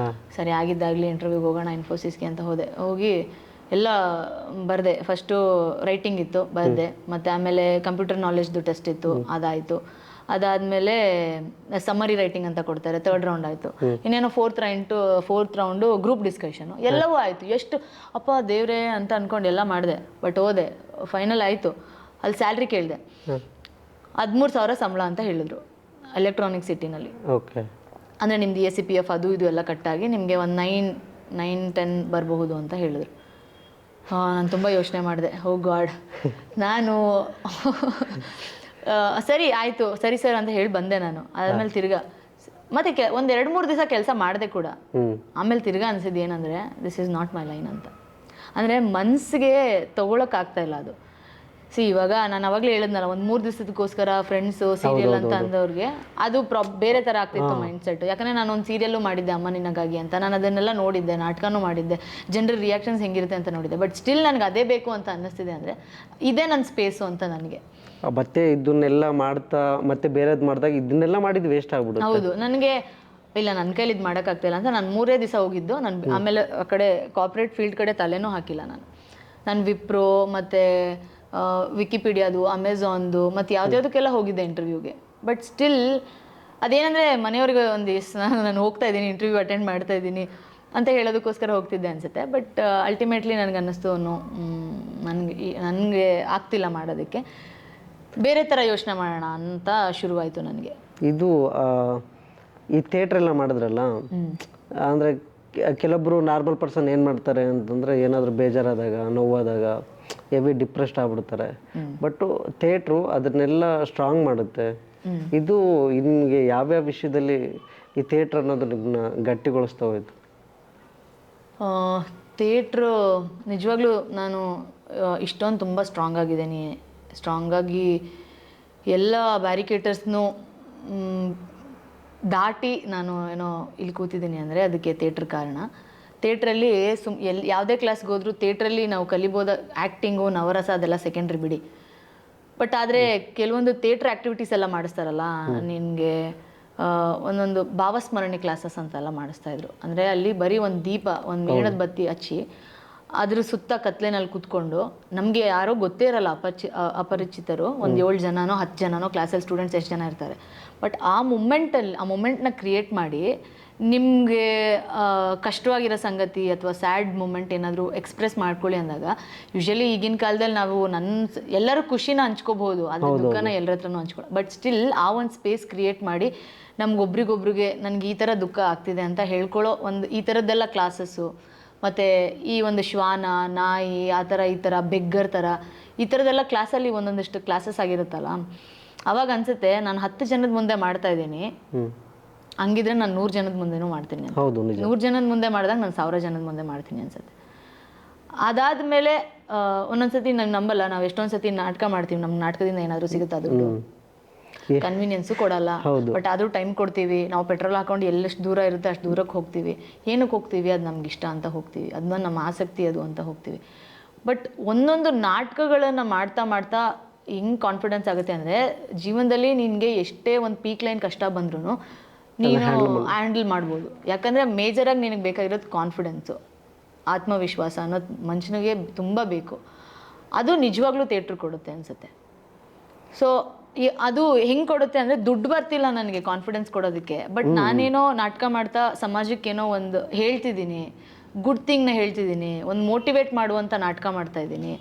ಸರಿ ಆಗಿದ್ದಾಗಲಿ ಇಂಟರ್ವ್ಯೂಗೆ ಹೋಗೋಣ ಇನ್ಫೋಸಿಸ್ಗೆ ಅಂತ ಹೋಗಿ ಎಲ್ಲ ಬರೆದೆ. ಫಸ್ಟು ರೈಟಿಂಗ್ ಇತ್ತು, ಬರೆದೆ. ಮತ್ತು ಆಮೇಲೆ ಕಂಪ್ಯೂಟರ್ ನಾಲೆಜ್ದು ಟೆಸ್ಟ್ ಇತ್ತು, ಅದಾಯಿತು. ಅದಾದಮೇಲೆ ಸಮ್ಮರಿ ರೈಟಿಂಗ್ ಅಂತ ಕೊಡ್ತಾರೆ, 3rd ರೌಂಡ್ ಆಯಿತು. ಇನ್ನೇನೋ 4th ರೌಂಡು ಗ್ರೂಪ್ ಡಿಸ್ಕಷನು, ಎಲ್ಲವೂ ಆಯಿತು. ಎಷ್ಟು ಅಪ್ಪ ದೇವ್ರೇ ಅಂತ ಅಂದ್ಕೊಂಡು ಎಲ್ಲ ಮಾಡಿದೆ. ಬಟ್ ಹೋದೆ, ಫೈನಲ್ ಆಯಿತು. ಅಲ್ಲಿ ಸ್ಯಾಲ್ರಿ ಕೇಳಿದೆ, 13,000 ಸಂಬಳ ಅಂತ ಹೇಳಿದ್ರು ಎಲೆಕ್ಟ್ರಾನಿಕ್ ಸಿಟಿನಲ್ಲಿ. ಓಕೆ, ಅಂದರೆ ನಿಮ್ದು ACPF ಅದು ಇದು ಎಲ್ಲ ಕಟ್ಟಾಗಿ ನಿಮಗೆ ಒಂದು 9-10 ಬರಬಹುದು ಅಂತ ಹೇಳಿದ್ರು. ನಾನು ತುಂಬ ಯೋಚನೆ ಮಾಡಿದೆ. ಓ ಗಾಡ್, ನಾನು ಸರಿ ಆಯಿತು, ಸರಿ ಸರ್ ಅಂತ ಹೇಳಿ ಬಂದೆ ನಾನು. ಆದಮೇಲೆ ತಿರ್ಗಾ ಮತ್ತೆ ಒಂದು 2-3 ದಿವಸ ಕೆಲಸ ಮಾಡಿದೆ ಕೂಡ. ಆಮೇಲೆ ತಿರ್ಗಾ ಅನಿಸಿದ್ದು ಏನಂದರೆ this is not my line ಅಂತ. ಅಂದರೆ ಮನಸ್ಸಿಗೆ ತೊಗೊಳಕ್ಕಾಗ್ತಾ ಇಲ್ಲ ಅದು. ಇವಾಗ ನಾನು ಅವಾಗಲೇ ಹೇಳಿದ್ನಲ್ಲ, ಒಂದು 3 ದಿವಸದಕ್ಕೋಸ್ಕರ ಫ್ರೆಂಡ್ಸು ಸೀರಿಯಲ್ ಅಂತ ಅಂದವ್ರಿಗೆ ಅದು ಬೇರೆ ಥರ ಆಗ್ತಿತ್ತು ಮೈಂಡ್ ಸೆಟ್. ಯಾಕಂದರೆ ನಾನು ಒಂದು ಸೀರಿಯಲ್ಲು ಮಾಡಿದ್ದೆ, ಅಮ್ಮ ನಿನಗಾಗಿ ಅಂತ. ನಾನು ಅದನ್ನೆಲ್ಲ ನೋಡಿದ್ದೆ, ನಾಟಕನೂ ಮಾಡಿದ್ದೆ, ಜನರ ರಿಯಾಕ್ಷನ್ಸ್ ಹೆಂಗಿರುತ್ತೆ ಅಂತ ನೋಡಿದ್ದೆ. ಬಟ್ ಸ್ಟಿಲ್ ನನಗೆ ಅದೇ ಬೇಕು ಅಂತ ಅನ್ನಿಸ್ತಿದೆ. ಅಂದರೆ ಇದೇ ನನ್ನ ಸ್ಪೇಸು ಅಂತ ನನಗೆ. ಮತ್ತೆ ಇದನ್ನೆಲ್ಲ ಮಾಡ್ತಾ ಮತ್ತೆ ಬೇರೆದು ಮಾಡಿದಾಗ ಇದನ್ನೆಲ್ಲ ಮಾಡಿದ್ದು ವೇಸ್ಟ್ ಆಗ್ಬಿಡುತ್ತೆ. ಹೌದು, ನನಗೆ ಇಲ್ಲ, ನನ್ನ ಕೈಲಿ ಇದು ಮಾಡೋಕ್ಕಾಗ್ತಿಲ್ಲ ಅಂತ ನಾನು 3 ದಿವಸ ಹೋಗಿದ್ದು. ನಾನು ಆಮೇಲೆ ಆ ಕಡೆ ಕಾರ್ಪೊರೇಟ್ ಫೀಲ್ಡ್ ಕಡೆ ತಲೆನೂ ಹಾಕಿಲ್ಲ. ನಾನು ವಿಪ್ರೋ ಮತ್ತು ವಿಕಿಪೀಡಿಯಾದು, ಅಮೆಝಾನ್ದು ಮತ್ತು ಯಾವುದ್ಯಾವುದಕ್ಕೆಲ್ಲ ಹೋಗಿದ್ದೆ ಇಂಟರ್ವ್ಯೂಗೆ. ಬಟ್ ಸ್ಟಿಲ್ ಅದೇನಂದರೆ ಮನೆಯವ್ರಿಗೆ ನಾನು ಹೋಗ್ತಾ ಇದ್ದೀನಿ, ಇಂಟರ್ವ್ಯೂ ಅಟೆಂಡ್ ಮಾಡ್ತಾ ಇದ್ದೀನಿ ಅಂತ ಹೇಳೋದಕ್ಕೋಸ್ಕರ ಹೋಗ್ತಿದ್ದೆ ಅನಿಸುತ್ತೆ. ಬಟ್ ಅಲ್ಟಿಮೇಟ್ಲಿ ನನಗೆ ಅನ್ನಿಸ್ತು ನನಗೆ ಆಗ್ತಿಲ್ಲ ಮಾಡೋದಕ್ಕೆ, ಬೇರೆ ಥರ ಯೋಚನೆ ಮಾಡೋಣ ಅಂತ ಶುರುವಾಯಿತು ನನಗೆ. ಇದು ಈ ಥಿಯೇಟ್ರೆಲ್ಲ ಮಾಡಿದ್ರಲ್ಲ, ಅಂದರೆ ಕೆಲವೊಬ್ಬರು ನಾರ್ಮಲ್ ಪರ್ಸನ್ ಏನು ಮಾಡ್ತಾರೆ ಅಂತಂದರೆ ಏನಾದರೂ ಬೇಜಾರಾದಾಗ, ನೋವಾದಾಗ ಹೆವಿ ಡಿಪ್ರೆಸ್ಡ್ ಆಗ್ಬಿಡ್ತಾರೆ. ಬಟ್ ಥಿಯೇಟ್ರು ಅದನ್ನೆಲ್ಲ ಸ್ಟ್ರಾಂಗ್ ಮಾಡುತ್ತೆ. ಇದು ನಿಮಗೆ ಯಾವ್ಯಾವ ವಿಷಯದಲ್ಲಿ ಈ ಥಿಯೇಟ್ರ್ ಅನ್ನೋದು ನಿಮ್ಮನ್ನ ಗಟ್ಟಿಗೊಳಿಸ್ತಾ ಹೋಯ್ತು? ಥಿಯೇಟ್ರು ನಿಜವಾಗ್ಲೂ ನಾನು ಇಷ್ಟೊಂದು ತುಂಬ ಸ್ಟ್ರಾಂಗಾಗಿ ಎಲ್ಲ ಬ್ಯಾರಿಕೇಟರ್ಸ್ನೂ ದಾಟಿ ನಾನು ಏನೋ ಇಲ್ಲಿ ಕೂತಿದ್ದೀನಿ ಅಂದರೆ ಅದಕ್ಕೆ ಥಿಯೇಟ್ರ್ ಕಾರಣ. ಥಿಯೇಟ್ರಲ್ಲಿ ಯಾವುದೇ ಕ್ಲಾಸ್ಗೆ ಹೋದರೂ ಥಿಯೇಟ್ರಲ್ಲಿ ನಾವು ಕಲಿಬೋದು. ಆ್ಯಕ್ಟಿಂಗು, ನವರಸ ಅದೆಲ್ಲ ಸೆಕೆಂಡ್ರಿ ಬಿಡಿ. ಬಟ್ ಆದರೆ ಕೆಲವೊಂದು ಥಿಯೇಟ್ರ್ ಆ್ಯಕ್ಟಿವಿಟೀಸ್ ಎಲ್ಲ ಮಾಡಿಸ್ತಾರಲ್ಲ, ನಿನಗೆ ಒಂದೊಂದು ಭಾವಸ್ಮರಣೆ ಕ್ಲಾಸಸ್ ಅಂತೆಲ್ಲ ಮಾಡಿಸ್ತಾಯಿದ್ರು. ಅಂದರೆ ಅಲ್ಲಿ ಬರೀ ಒಂದು ದೀಪ, ಒಂದು ಮೇಣದ ಬತ್ತಿ ಹಚ್ಚಿ ಅದ್ರ ಸುತ್ತ ಕತ್ಲೆನಲ್ಲಿ ಕೂತ್ಕೊಂಡು, ನಮಗೆ ಯಾರೋ ಗೊತ್ತೇ ಇರಲ್ಲ, ಅಪರಿಚಿತರು ಒಂದು 7 ಜನನೋ 10 ಜನನೋ ಕ್ಲಾಸಲ್ಲಿ ಸ್ಟೂಡೆಂಟ್ಸ್ ಎಷ್ಟು ಜನ ಇರ್ತಾರೆ. ಬಟ್ ಆ ಮೂಮೆಂಟ್ನ ಕ್ರಿಯೇಟ್ ಮಾಡಿ ನಿಮಗೆ ಕಷ್ಟವಾಗಿರೋ ಸಂಗತಿ ಅಥವಾ ಸ್ಯಾಡ್ ಮೂಮೆಂಟ್ ಏನಾದರೂ ಎಕ್ಸ್ಪ್ರೆಸ್ ಮಾಡ್ಕೊಳ್ಳಿ ಅಂದಾಗ, ಯೂಶಲಿ ಈಗಿನ ಕಾಲದಲ್ಲಿ ನಾವು ಎಲ್ಲರೂ ಖುಷಿನ ಹಂಚ್ಕೋಬಹುದು, ಅದ್ರ ದುಃಖನ ಎಲ್ಲರ ಹತ್ರನೂ ಹಂಚ್ಕೊಳ್ಳೋ. ಬಟ್ ಸ್ಟಿಲ್ ಆ ಒಂದು ಸ್ಪೇಸ್ ಕ್ರಿಯೇಟ್ ಮಾಡಿ ನಮ್ಗೊಬ್ರಿಗೊಬ್ರಿಗೆ ನನಗೆ ಈ ಥರ ದುಃಖ ಆಗ್ತಿದೆ ಅಂತ ಹೇಳ್ಕೊಳ್ಳೋ ಈ ಥರದ್ದೆಲ್ಲ ಕ್ಲಾಸಸ್ಸು. ಮತ್ತು ಈ ಒಂದು ಶ್ವಾನ, ನಾಯಿ, ಆ ಥರ ಈ ಥರ ಬೆಗ್ಗರ್ ಥರ ಈ ಥರದ್ದೆಲ್ಲ ಕ್ಲಾಸಲ್ಲಿ ಒಂದೊಂದಿಷ್ಟು ಕ್ಲಾಸಸ್ ಆಗಿರುತ್ತಲ್ಲ, ಅವಾಗ ಅನಿಸುತ್ತೆ ನಾನು 10 ಜನದ ಮುಂದೆ ಮಾಡ್ತಾ ಇದ್ದೀನಿ, ಹಂಗಿದ್ರೆ ನಾನು 100 ಜನದ ಮುಂದೆನೂ ಮಾಡ್ತೀನಿ. 100 ಜನದ ಮುಂದೆ ಮಾಡಿದಾಗ ನಾನು 1000 ಜನದ ಮುಂದೆ ಮಾಡ್ತೀನಿ ಅನ್ಸುತ್ತೆ. ಅದಾದಮೇಲೆ ಒಂದೊಂದ್ಸತಿ ನಂಗೆ ನಂಬಲ್ಲ, ನಾವು ಎಷ್ಟೊಂದು ಸತಿ ನಾಟಕ ಮಾಡ್ತೀವಿ, ನಮ್ಮ ನಾಟಕದಿಂದ ಏನಾದರೂ ಸಿಗುತ್ತೆ, ಅದು ಕನ್ವೀನಿಯನ್ಸು ಕೊಡಲ್ಲ. ಬಟ್ ಆದರೂ ಟೈಮ್ ಕೊಡ್ತೀವಿ. ನಾವು ಪೆಟ್ರೋಲ್ ಹಾಕೊಂಡು ಎಲ್ಲೆಷ್ಟು ದೂರ ಇರುತ್ತೆ ಅಷ್ಟು ದೂರಕ್ಕೆ ಹೋಗ್ತೀವಿ. ಏನಕ್ಕೆ ಹೋಗ್ತೀವಿ? ಅದು ನಮ್ಗೆ ಇಷ್ಟ ಅಂತ ಹೋಗ್ತೀವಿ, ಅದನ್ನ ನಮ್ಮ ಆಸಕ್ತಿ ಅದು ಅಂತ ಹೋಗ್ತೀವಿ. ಬಟ್ ಒಂದೊಂದು ನಾಟಕಗಳನ್ನು ಮಾಡ್ತಾ ಹೆಂಗೆ ಕಾನ್ಫಿಡೆನ್ಸ್ ಆಗುತ್ತೆ ಅಂದರೆ, ಜೀವನದಲ್ಲಿ ನಿನಗೆ ಎಷ್ಟೇ ಒಂದು ಪೀಕ್ ಲೈನ್ ಕಷ್ಟ ಬಂದ್ರೂ ನೀನು ಹ್ಯಾಂಡಲ್ ಮಾಡ್ಬೋದು. ಯಾಕಂದರೆ ಮೇಜರಾಗಿ ನಿನಗೆ ಬೇಕಾಗಿರೋದು ಕಾನ್ಫಿಡೆನ್ಸು, ಆತ್ಮವಿಶ್ವಾಸ ಅನ್ನೋದು ಮನುಷ್ಯನಿಗೆ ತುಂಬ ಬೇಕು. ಅದು ನಿಜವಾಗ್ಲೂ ಥಿಯೇಟ್ರ್ ಕೊಡುತ್ತೆ ಅನಿಸುತ್ತೆ. ಸೊ ಅದು ಹೆಂಗೆ ಕೊಡುತ್ತೆ ಅಂದರೆ, ದುಡ್ಡು ಬರ್ತಿಲ್ಲ ನನಗೆ ಕಾನ್ಫಿಡೆನ್ಸ್ ಕೊಡೋದಕ್ಕೆ. ಬಟ್ ನಾನೇನೋ ನಾಟಕ ಮಾಡ್ತಾ ಸಮಾಜಕ್ಕೇನೋ ಒಂದು ಹೇಳ್ತಿದ್ದೀನಿ, ಗುಡ್ ಥಿಂಗ್ನ ಹೇಳ್ತಿದ್ದೀನಿ, ಒಂದು ಮೋಟಿವೇಟ್ ಮಾಡುವಂಥ ನಾಟಕ ಮಾಡ್ತಾಯಿದ್ದೀನಿ.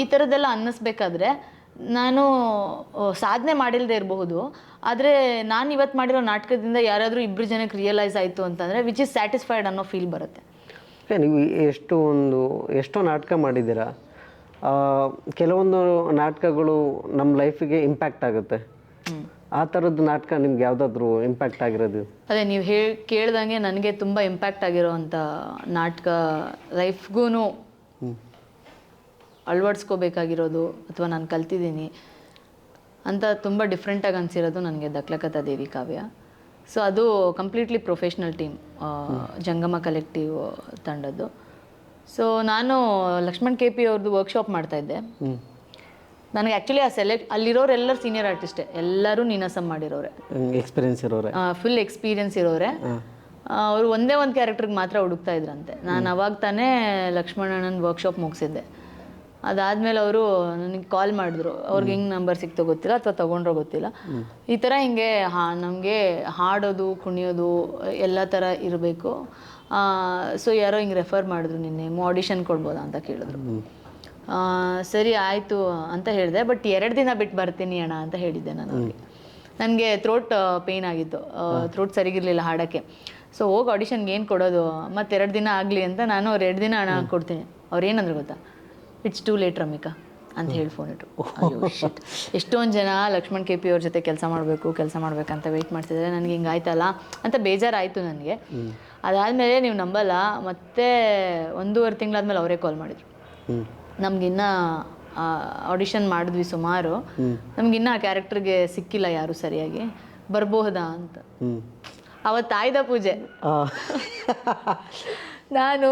ಈ ಥರದ್ದೆಲ್ಲ ಅನ್ನಿಸ್ಬೇಕಾದ್ರೆ ನಾನು ಸಾಧನೆ ಮಾಡಿಲ್ಲದೆ ಇರಬಹುದು, ಆದರೆ ನಾನು ಇವತ್ತು ಮಾಡಿರೋ ನಾಟಕದಿಂದ ಯಾರಾದರೂ 2 ಜನಕ್ಕೆ ರಿಯಲೈಸ್ ಆಯಿತು ಅಂತಂದರೆ ವಿಚ್ ಇಸ್ ಸ್ಯಾಟಿಸ್ಫೈಡ್ ಅನ್ನೋ ಫೀಲ್ ಬರುತ್ತೆ. ನೀವು ಎಷ್ಟೋ ನಾಟಕ ಮಾಡಿದ್ದೀರಾ. ಕೆಲವೊಂದು ನಾಟಕಗಳು ನಮ್ಮ ಲೈಫಿಗೆ ಇಂಪ್ಯಾಕ್ಟ್ ಆಗುತ್ತೆ. ಆ ಥರದ್ದು ನಾಟಕ ನಿಮ್ಗೆ ಯಾವುದಾದ್ರೂ ಇಂಪ್ಯಾಕ್ಟ್ ಆಗಿರೋದು? ಅದೇ ನೀವು ಕೇಳ್ದಂಗೆ ನನಗೆ ತುಂಬ ಇಂಪ್ಯಾಕ್ಟ್ ಆಗಿರೋವಂಥ ನಾಟಕ, ಲೈಫ್ಗೂ ಅಳವಡಿಸ್ಕೋಬೇಕಾಗಿರೋದು ಅಥವಾ ನಾನು ಕಲ್ತಿದ್ದೀನಿ ಅಂತ ತುಂಬ ಡಿಫ್ರೆಂಟಾಗಿ ಅನಿಸಿರೋದು ನನಗೆ ದಕ್ಲಕಥಾ ದೇವಿ ಕಾವ್ಯ. ಸೊ ಅದು ಕಂಪ್ಲೀಟ್ಲಿ ಪ್ರೊಫೆಷ್ನಲ್ ಟೀಮ್, ಜಂಗಮ ಕಲೆಕ್ಟಿವ್ ತಂಡದ್ದು. ಸೊ ನಾನು ಲಕ್ಷ್ಮಣ್ ಕೆ ಪಿ ಅವ್ರದ್ದು ವರ್ಕ್ಶಾಪ್ ಮಾಡ್ತಾಯಿದ್ದೆ. ನನಗೆ ಆ್ಯಕ್ಚುಲಿ ಅಲ್ಲಿರೋರೆಲ್ಲರೂ ಸೀನಿಯರ್ ಆರ್ಟಿಸ್ಟೇ, ಎಲ್ಲರೂ ನೀನಾಸಂ ಮಾಡಿರೋರೆ, ಎಕ್ಸ್ಪೀರಿಯನ್ಸ್ ಇರೋರೆ, ಫುಲ್ ಎಕ್ಸ್ಪೀರಿಯನ್ಸ್ ಇರೋರೆ. ಅವರು ಒಂದೇ ಒಂದು ಕ್ಯಾರೆಕ್ಟರ್ಗೆ ಮಾತ್ರ ಹುಡುಕ್ತಾ ಇದ್ರಂತೆ. ನಾನು ಅವಾಗ ತಾನೇ ಲಕ್ಷ್ಮಣಣ್ಣನ ವರ್ಕ್ಶಾಪ್ ಮುಗಿಸಿದ್ದೆ. ಅದಾದಮೇಲೆ ಅವರು ನನಗೆ ಕಾಲ್ ಮಾಡಿದ್ರು. ಅವ್ರಿಗೆ ಹಿಂಗೆ ನಂಬರ್ ಸಿಕ್ತೋ ಗೊತ್ತಿಲ್ಲ ಅಥವಾ ತೊಗೊಂಡ್ರೋ ಗೊತ್ತಿಲ್ಲ, ಈ ಥರ ಹಿಂಗೆ ನಮಗೆ ಹಾಡೋದು ಕುಣಿಯೋದು ಎಲ್ಲ ಥರ ಇರಬೇಕು, ಸೊ ಯಾರೋ ಹಿಂಗೆ ರೆಫರ್ ಮಾಡಿದ್ರು, ನಿನ್ನೆ ಆಡಿಷನ್ ಕೊಡ್ಬೋದಾ ಅಂತ ಕೇಳಿದ್ರು. ಸರಿ ಆಯಿತು ಅಂತ ಹೇಳಿದೆ. ಬಟ್ 2 ದಿನ ಬಿಟ್ಟು ಬರ್ತೀನಿ ಅಣ್ಣ ಅಂತ ಹೇಳಿದ್ದೆ ನಾನು ಅವ್ರಿಗೆ. ನನಗೆ ಥ್ರೋಟ್ ಪೇಯ್ನ್ ಆಗಿತ್ತು, ಥ್ರೋಟ್ ಸರಿಗಿರಲಿಲ್ಲ ಹಾಡೋಕ್ಕೆ. ಸೊ ಹೋಗಿ ಆಡಿಷನ್ಗೆ ಏನು ಕೊಡೋದು, ಮತ್ತು 2 ದಿನ ಆಗಲಿ ಅಂತ ನಾನು ಅವ್ರು 2 ದಿನ ಹಣ ಕೊಡ್ತೀನಿ. ಅವ್ರು ಏನಂದ್ರೆ ಗೊತ್ತಾ, ಇಟ್ಸ್ ಟೂ ಲೇಟ್ ರಮಿಕಾ ಅಂತ ಹೇಳಿ ಫೋನ್ ಇಟ್ರು. ಎಷ್ಟೊಂದು ಜನ ಲಕ್ಷ್ಮಣ್ ಕೆ ಪಿ ಅವ್ರ ಜೊತೆ ಕೆಲಸ ಮಾಡಬೇಕಂತ ವೆಯ್ಟ್ ಮಾಡ್ತಿದ್ದಾರೆ, ನನಗೆ ಹಿಂಗೆ ಆಯ್ತಲ್ಲ ಅಂತ ಬೇಜಾರಾಯಿತು ನನಗೆ. ಅದಾದಮೇಲೆ ನೀವು ನಂಬಲ್ಲ, ಮತ್ತೆ 1.5 ತಿಂಗಳಾದ್ಮೇಲೆ ಅವರೇ ಕಾಲ್ ಮಾಡಿದರು. ನಮಗಿನ್ನ ಆಡಿಷನ್ ಮಾಡಿದ್ವಿ ಸುಮಾರು, ನಮಗಿನ್ನ ಆ ಕ್ಯಾರೆಕ್ಟರ್ಗೆ ಸಿಕ್ಕಿಲ್ಲ ಯಾರು ಸರಿಯಾಗಿ, ಬರ್ಬಹುದಾ ಅಂತ. ಅವತ್ತು ಆಯ್ದ ಪೂಜೆ, ನಾನು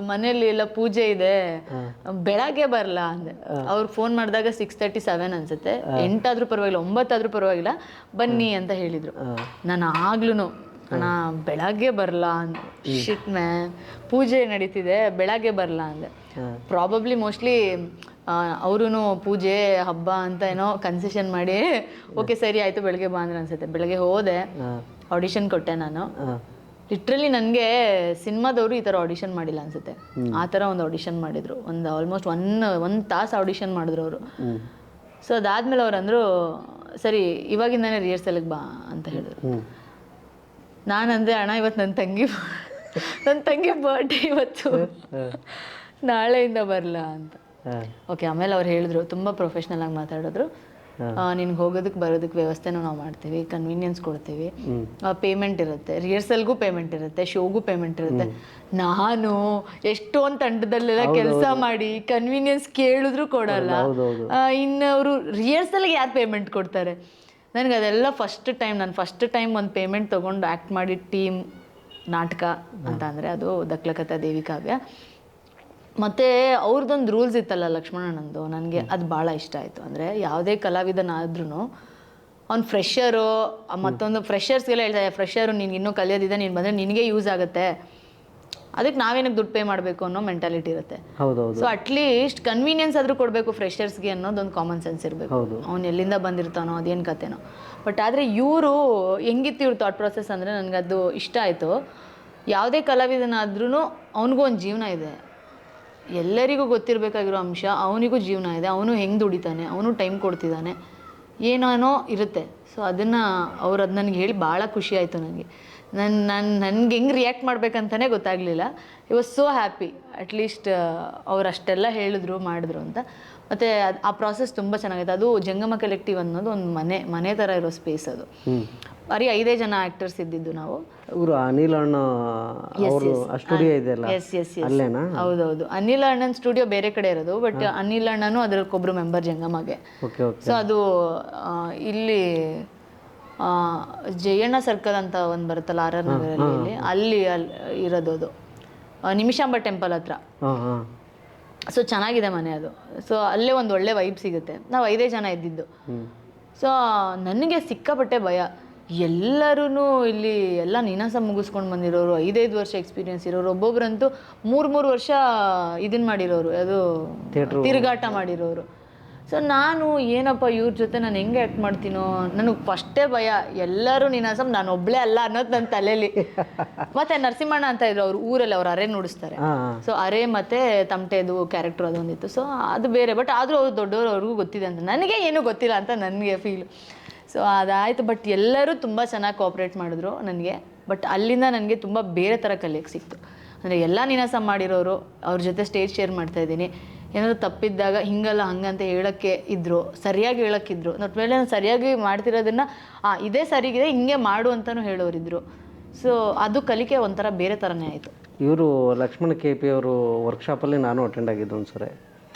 ಮನೇಲಿ ಎಲ್ಲ ಪೂಜೆ ಇದೆ, ಬೆಳಗ್ಗೆ ಬರಲಾ ಅಂದೆ. ಅವ್ರು ಫೋನ್ ಮಾಡಿದಾಗ 6:37 ಅನ್ಸುತ್ತೆ. 8 ಆದ್ರೂ ಪರವಾಗಿಲ್ಲ, 9 ಆದ್ರೂ ಪರವಾಗಿಲ್ಲ, ಬನ್ನಿ ಅಂತ ಹೇಳಿದರು. ನಾನು ಆಗ್ಲೂ ಅಣ್ಣ ಬೆಳಗ್ಗೆ ಬರಲಾ ಅಂದೆ. ಶಿಟ್ ಮ್ಯಾಮ್, ಪೂಜೆ ನಡೀತಿದೆ, ಬೆಳಗ್ಗೆ ಬರಲಾ ಅಂದೆ. ಪ್ರಾಬಬ್ಲಿ ಮೋಸ್ಟ್ಲಿ ಅವ್ರೂ ಪೂಜೆ ಹಬ್ಬ ಅಂತ ಏನೋ ಕನ್ಸೆಷನ್ ಮಾಡಿ ಓಕೆ ಸರಿ ಆಯಿತು ಬೆಳಗ್ಗೆ ಬಾ ಅಂದ್ರೆ ಅನ್ಸುತ್ತೆ. ಬೆಳಗ್ಗೆ ಹೋದೆ, ಆಡಿಷನ್ ಕೊಟ್ಟೆ ನಾನು. ಲಿಟ್ರಲಿ ನನಗೆ ಸಿನಿಮಾದವರು ಈ ಥರ ಆಡಿಷನ್ ಮಾಡಿಲ್ಲ ಅನ್ಸುತ್ತೆ, ಆ ಥರ ಒಂದು ಆಡಿಷನ್ ಮಾಡಿದರು. ಒಂದು ಆಲ್ಮೋಸ್ಟ್ 1 ತಾಸು ಆಡಿಷನ್ ಮಾಡಿದ್ರು ಅವರು. ಸೊ ಅದಾದಮೇಲೆ ಅವ್ರು ಅಂದರು, ಸರಿ ಇವಾಗಿಂದಾನೇ ರಿಹರ್ಸಲ್ಗೆ ಬಾ ಅಂತ ಹೇಳಿದ್ರು. ನಾನಂದರೆ ಅಣ್ಣ ಇವತ್ತು ನನ್ನ ತಂಗಿ ಬರ್ಡೇ ಇವತ್ತು, ನಾಳೆಯಿಂದ ಬರಲಾ ಅಂತ. ಓಕೆ, ಆಮೇಲೆ ಅವ್ರು ಹೇಳಿದ್ರು, ತುಂಬ ಪ್ರೊಫೆಷ್ನಲ್ ಆಗಿ ಮಾತಾಡಿದ್ರು. ನಿನ್ಗೆ ಹೋಗೋದಕ್ಕೆ ಬರೋದಕ್ಕೆ ವ್ಯವಸ್ಥೆನೂ ನಾವು ಮಾಡ್ತೀವಿ, ಕನ್ವೀನಿಯನ್ಸ್ ಕೊಡ್ತೀವಿ, ಪೇಮೆಂಟ್ ಇರುತ್ತೆ, ರಿಹರ್ಸಲ್ಗೂ ಪೇಮೆಂಟ್ ಇರುತ್ತೆ, ಶೋಗೂ ಪೇಮೆಂಟ್ ಇರುತ್ತೆ. ನಾನು ಎಷ್ಟೊಂದು ತಂಡದಲ್ಲೆಲ್ಲ ಕೆಲಸ ಮಾಡಿ ಕನ್ವೀನಿಯನ್ಸ್ ಕೇಳಿದ್ರು ಕೊಡಲ್ಲ, ಇನ್ನು ಅವರು ರಿಹರ್ಸಲ್ಗೆ ಯಾರು ಪೇಮೆಂಟ್ ಕೊಡ್ತಾರೆ? ನನಗೆ ಅದೆಲ್ಲ ಫಸ್ಟ್ ಟೈಮ್ ಒಂದು ಪೇಮೆಂಟ್ ತೊಗೊಂಡು ಆ್ಯಕ್ಟ್ ಮಾಡಿ ಟೀಮ್ ನಾಟಕ ಅಂತ ಅಂದರೆ ಅದು ದಕ್ಲಕಥಾ ದೇವಿ ಕಾವ್ಯ. ಮತ್ತು ಅವ್ರದ್ದೊಂದು ರೂಲ್ಸ್ ಇತ್ತಲ್ಲ ಲಕ್ಷ್ಮಣಣ್ಣಂದು, ನನಗೆ ಅದು ಭಾಳ ಇಷ್ಟ ಆಯಿತು. ಅಂದರೆ ಯಾವುದೇ ಕಲಾವಿದನಾದ್ರೂ ಅವ್ನು ಫ್ರೆಷರು, ಮತ್ತೊಂದು ಫ್ರೆಷರ್ಸ್ಗೆಲ್ಲ ಹೇಳ್ತಾರೆ, ಫ್ರೆಷರು ನೀನು ಇನ್ನೂ ಕಲಿಯೋದಿದೆ, ನೀನು ಬಂದರೆ ನಿನಗೆ ಯೂಸ್ ಆಗುತ್ತೆ, ಅದಕ್ಕೆ ನಾವೇನಕ್ಕೆ ದುಡ್ಡು ಪೇ ಮಾಡಬೇಕು ಅನ್ನೋ ಮೆಂಟಾಲಿಟಿ ಇರುತ್ತೆ. ಸೊ ಅಟ್ಲೀಸ್ಟ್ ಕನ್ವೀನಿಯನ್ಸ್ ಆದರೂ ಕೊಡಬೇಕು ಫ್ರೆಷರ್ಸ್ಗೆ ಅನ್ನೋದೊಂದು ಕಾಮನ್ ಸೆನ್ಸ್ ಇರಬೇಕು. ಅವ್ನು ಎಲ್ಲಿಂದ ಬಂದಿರ್ತಾನೋ ಅದೇನು ಕತೆನೋ. ಬಟ್ ಆದರೆ ಇವರು ಹೆಂಗಿತ್ತು ಇವ್ರ ಥಾಟ್ ಪ್ರೊಸೆಸ್ ಅಂದರೆ ನನಗದು ಇಷ್ಟ ಆಯಿತು. ಯಾವುದೇ ಕಲಾವಿದನಾದ್ರೂ ಅವನಿಗೂ ಒಂದು ಜೀವನ ಇದೆ, ಎಲ್ಲರಿಗೂ ಗೊತ್ತಿರಬೇಕಾಗಿರೋ ಅಂಶ, ಅವನಿಗೂ ಜೀವನ ಇದೆ, ಅವನು ಹೆಂಗೆ ದುಡಿತಾನೆ, ಅವನು ಟೈಮ್ ಕೊಡ್ತಿದ್ದಾನೆ, ಏನೇನೋ ಇರುತ್ತೆ. ಸೊ ಅದನ್ನು ಅವ್ರು ಅದು ನನಗೆ ಹೇಳಿ ಭಾಳ ಖುಷಿ ಆಯಿತು ನನಗೆ. ನನಗೆ ಹೆಂಗೆ ರಿಯಾಕ್ಟ್ ಮಾಡ್ಬೇಕಂತಲೇ ಗೊತ್ತಾಗಲಿಲ್ಲ. I was so happy. At least ಅವ್ರು ಅಷ್ಟೆಲ್ಲ ಹೇಳಿದ್ರು ಮಾಡಿದ್ರು ಅಂತ. ಮತ್ತು ಆ ಪ್ರಾಸೆಸ್ ತುಂಬ ಚೆನ್ನಾಗಿದೆ. ಅದು ಜಂಗಮ ಕಲೆಕ್ಟಿವ್ ಅನ್ನೋದು ಒಂದು ಮನೆ ಥರ ಇರೋ ಸ್ಪೇಸ್. ಅದು ಬರೀ 5 ಜನ ಆ್ಯಕ್ಟರ್ಸ್ ಇದ್ದಿದ್ದು ನಾವು. ಇವರು ಅನಿಲ್ ಅಣ್ಣ ಸ್ಟುಡಿಯೋ ಇದೆಯಲ್ಲ, ಅಲ್ಲೇನಾ? ಹೌದೌದು, ಅನಿಲ್ ಅಣ್ಣನ ಸ್ಟುಡಿಯೋ ಬೇರೆ ಕಡೆ ಇರೋದು, ಬಟ್ ಅನಿಲ್ ಅಣ್ಣನೂ ಅದಕ್ಕೊಬ್ಬರು ಮೆಂಬರ್ ಜಂಗಮಗೆ. ಸೊ ಅದು ಇಲ್ಲಿ ಜಯಣ್ಣ ಸರ್ಕಲ್ ಅಂತ ಒಂದು ಬರುತ್ತಲ್ಲ RR ನಗರಲ್ಲಿ, ಅಲ್ಲಿ ಇರೋದು. ಅದು ನಿಮಿಷಾಂಬ ಟೆಂಪಲ್ ಹತ್ರ. ಸೊ ಚೆನ್ನಾಗಿದೆ ಮನೆ ಅದು. ಸೊ ಅಲ್ಲೇ ಒಂದು ಒಳ್ಳೆ ವೈಬ್ ಸಿಗುತ್ತೆ. ನಾವು 5 ಜನ ಇದ್ದಿದ್ದು. ಸೊ ನನಗೆ ಸಿಕ್ಕಾಪಟ್ಟೆ ಭಯ. ಎಲ್ಲರೂ ಇಲ್ಲಿ ಎಲ್ಲ ನೀನಾಸಂ ಮುಗಿಸ್ಕೊಂಡು ಬಂದಿರೋರು, 5 ವರ್ಷ ಎಕ್ಸ್ಪೀರಿಯನ್ಸ್ ಇರೋರು, ಒಬ್ಬೊಬ್ರಂತೂ 3 ವರ್ಷ ಇದನ್ನು ಮಾಡಿರೋರು, ಅದು ತಿರುಗಾಟ ಮಾಡಿರೋರು. ಸೊ ನಾನು ಏನಪ್ಪ ಇವ್ರ ಜೊತೆ ನಾನು ಹೆಂಗೆ ಆ್ಯಕ್ಟ್ ಮಾಡ್ತೀನೋ, ನನಗೆ ಫಸ್ಟೇ ಭಯ. ಎಲ್ಲರೂ ನೀನಾಸಂ, ನಾನು ಒಬ್ಬಳೇ ಅಲ್ಲ ಅನ್ನೋದು ನನ್ನ ತಲೆಯಲ್ಲಿ. ಮತ್ತು ನರಸಿಂಹಣ್ಣ ಅಂತ ಇದ್ರು, ಅವ್ರು ಊರಲ್ಲಿ ಅವ್ರು ಅರೆ ನುಡಿಸ್ತಾರೆ. ಸೊ ಅರೆ ಮತ್ತು ತಮಟೆದು ಕ್ಯಾರೆಕ್ಟರ್ ಅದೊಂದಿತ್ತು. ಸೊ ಅದು ಬೇರೆ, ಬಟ್ ಆದರೂ ಅವ್ರು ದೊಡ್ಡವರು, ಅವ್ರಿಗೂ ಗೊತ್ತಿದೆ ಅಂತ, ನನಗೆ ಏನೂ ಗೊತ್ತಿಲ್ಲ ಅಂತ ನನಗೆ ಫೀಲ್. ಸೊ ಅದಾಯಿತು. ಬಟ್ ಎಲ್ಲರೂ ತುಂಬ ಚೆನ್ನಾಗಿ ಕೋಆಪ್ರೇಟ್ ಮಾಡಿದ್ರು ನನಗೆ. ಬಟ್ ಅಲ್ಲಿಂದ ನನಗೆ ತುಂಬ ಬೇರೆ ಥರ ಕಲಿಯೋಕ್ಕೆ ಸಿಕ್ತು. ಅಂದರೆ ಎಲ್ಲ ನೀನಾಸಂ ಮಾಡಿರೋರು, ಅವ್ರ ಜೊತೆ ಸ್ಟೇಜ್ ಶೇರ್ ಮಾಡ್ತಾಯಿದ್ದೀನಿ. ಏನಾದರೂ ತಪ್ಪಿದ್ದಾಗ ಹಿಂಗಲ್ಲ ಹಂಗಂತ ಹೇಳೋಕ್ಕೆ ಇದ್ದರು, ಸರಿಯಾಗಿ ಹೇಳೋಕ್ಕಿದ್ರು. ನಟ್ ಮೇಲೆ ನಾನು ಸರಿಯಾಗಿ ಮಾಡ್ತಿರೋದನ್ನು ಇದೇ ಸರಿಗಿದೆ, ಹಿಂಗೆ ಮಾಡು ಅಂತಲೂ ಹೇಳೋರಿದ್ರು. ಸೊ ಅದು ಕಲಿಕೆ ಒಂಥರ ಬೇರೆ ಥರನೇ ಆಯಿತು. ಇವರು ಲಕ್ಷ್ಮಣ್ ಕೆ ಪಿ ಅವರು ವರ್ಕ್ಶಾಪಲ್ಲಿ ನಾನು ಅಟೆಂಡ್ ಆಗಿದ್ದು ಒಂದು ಸರಿ.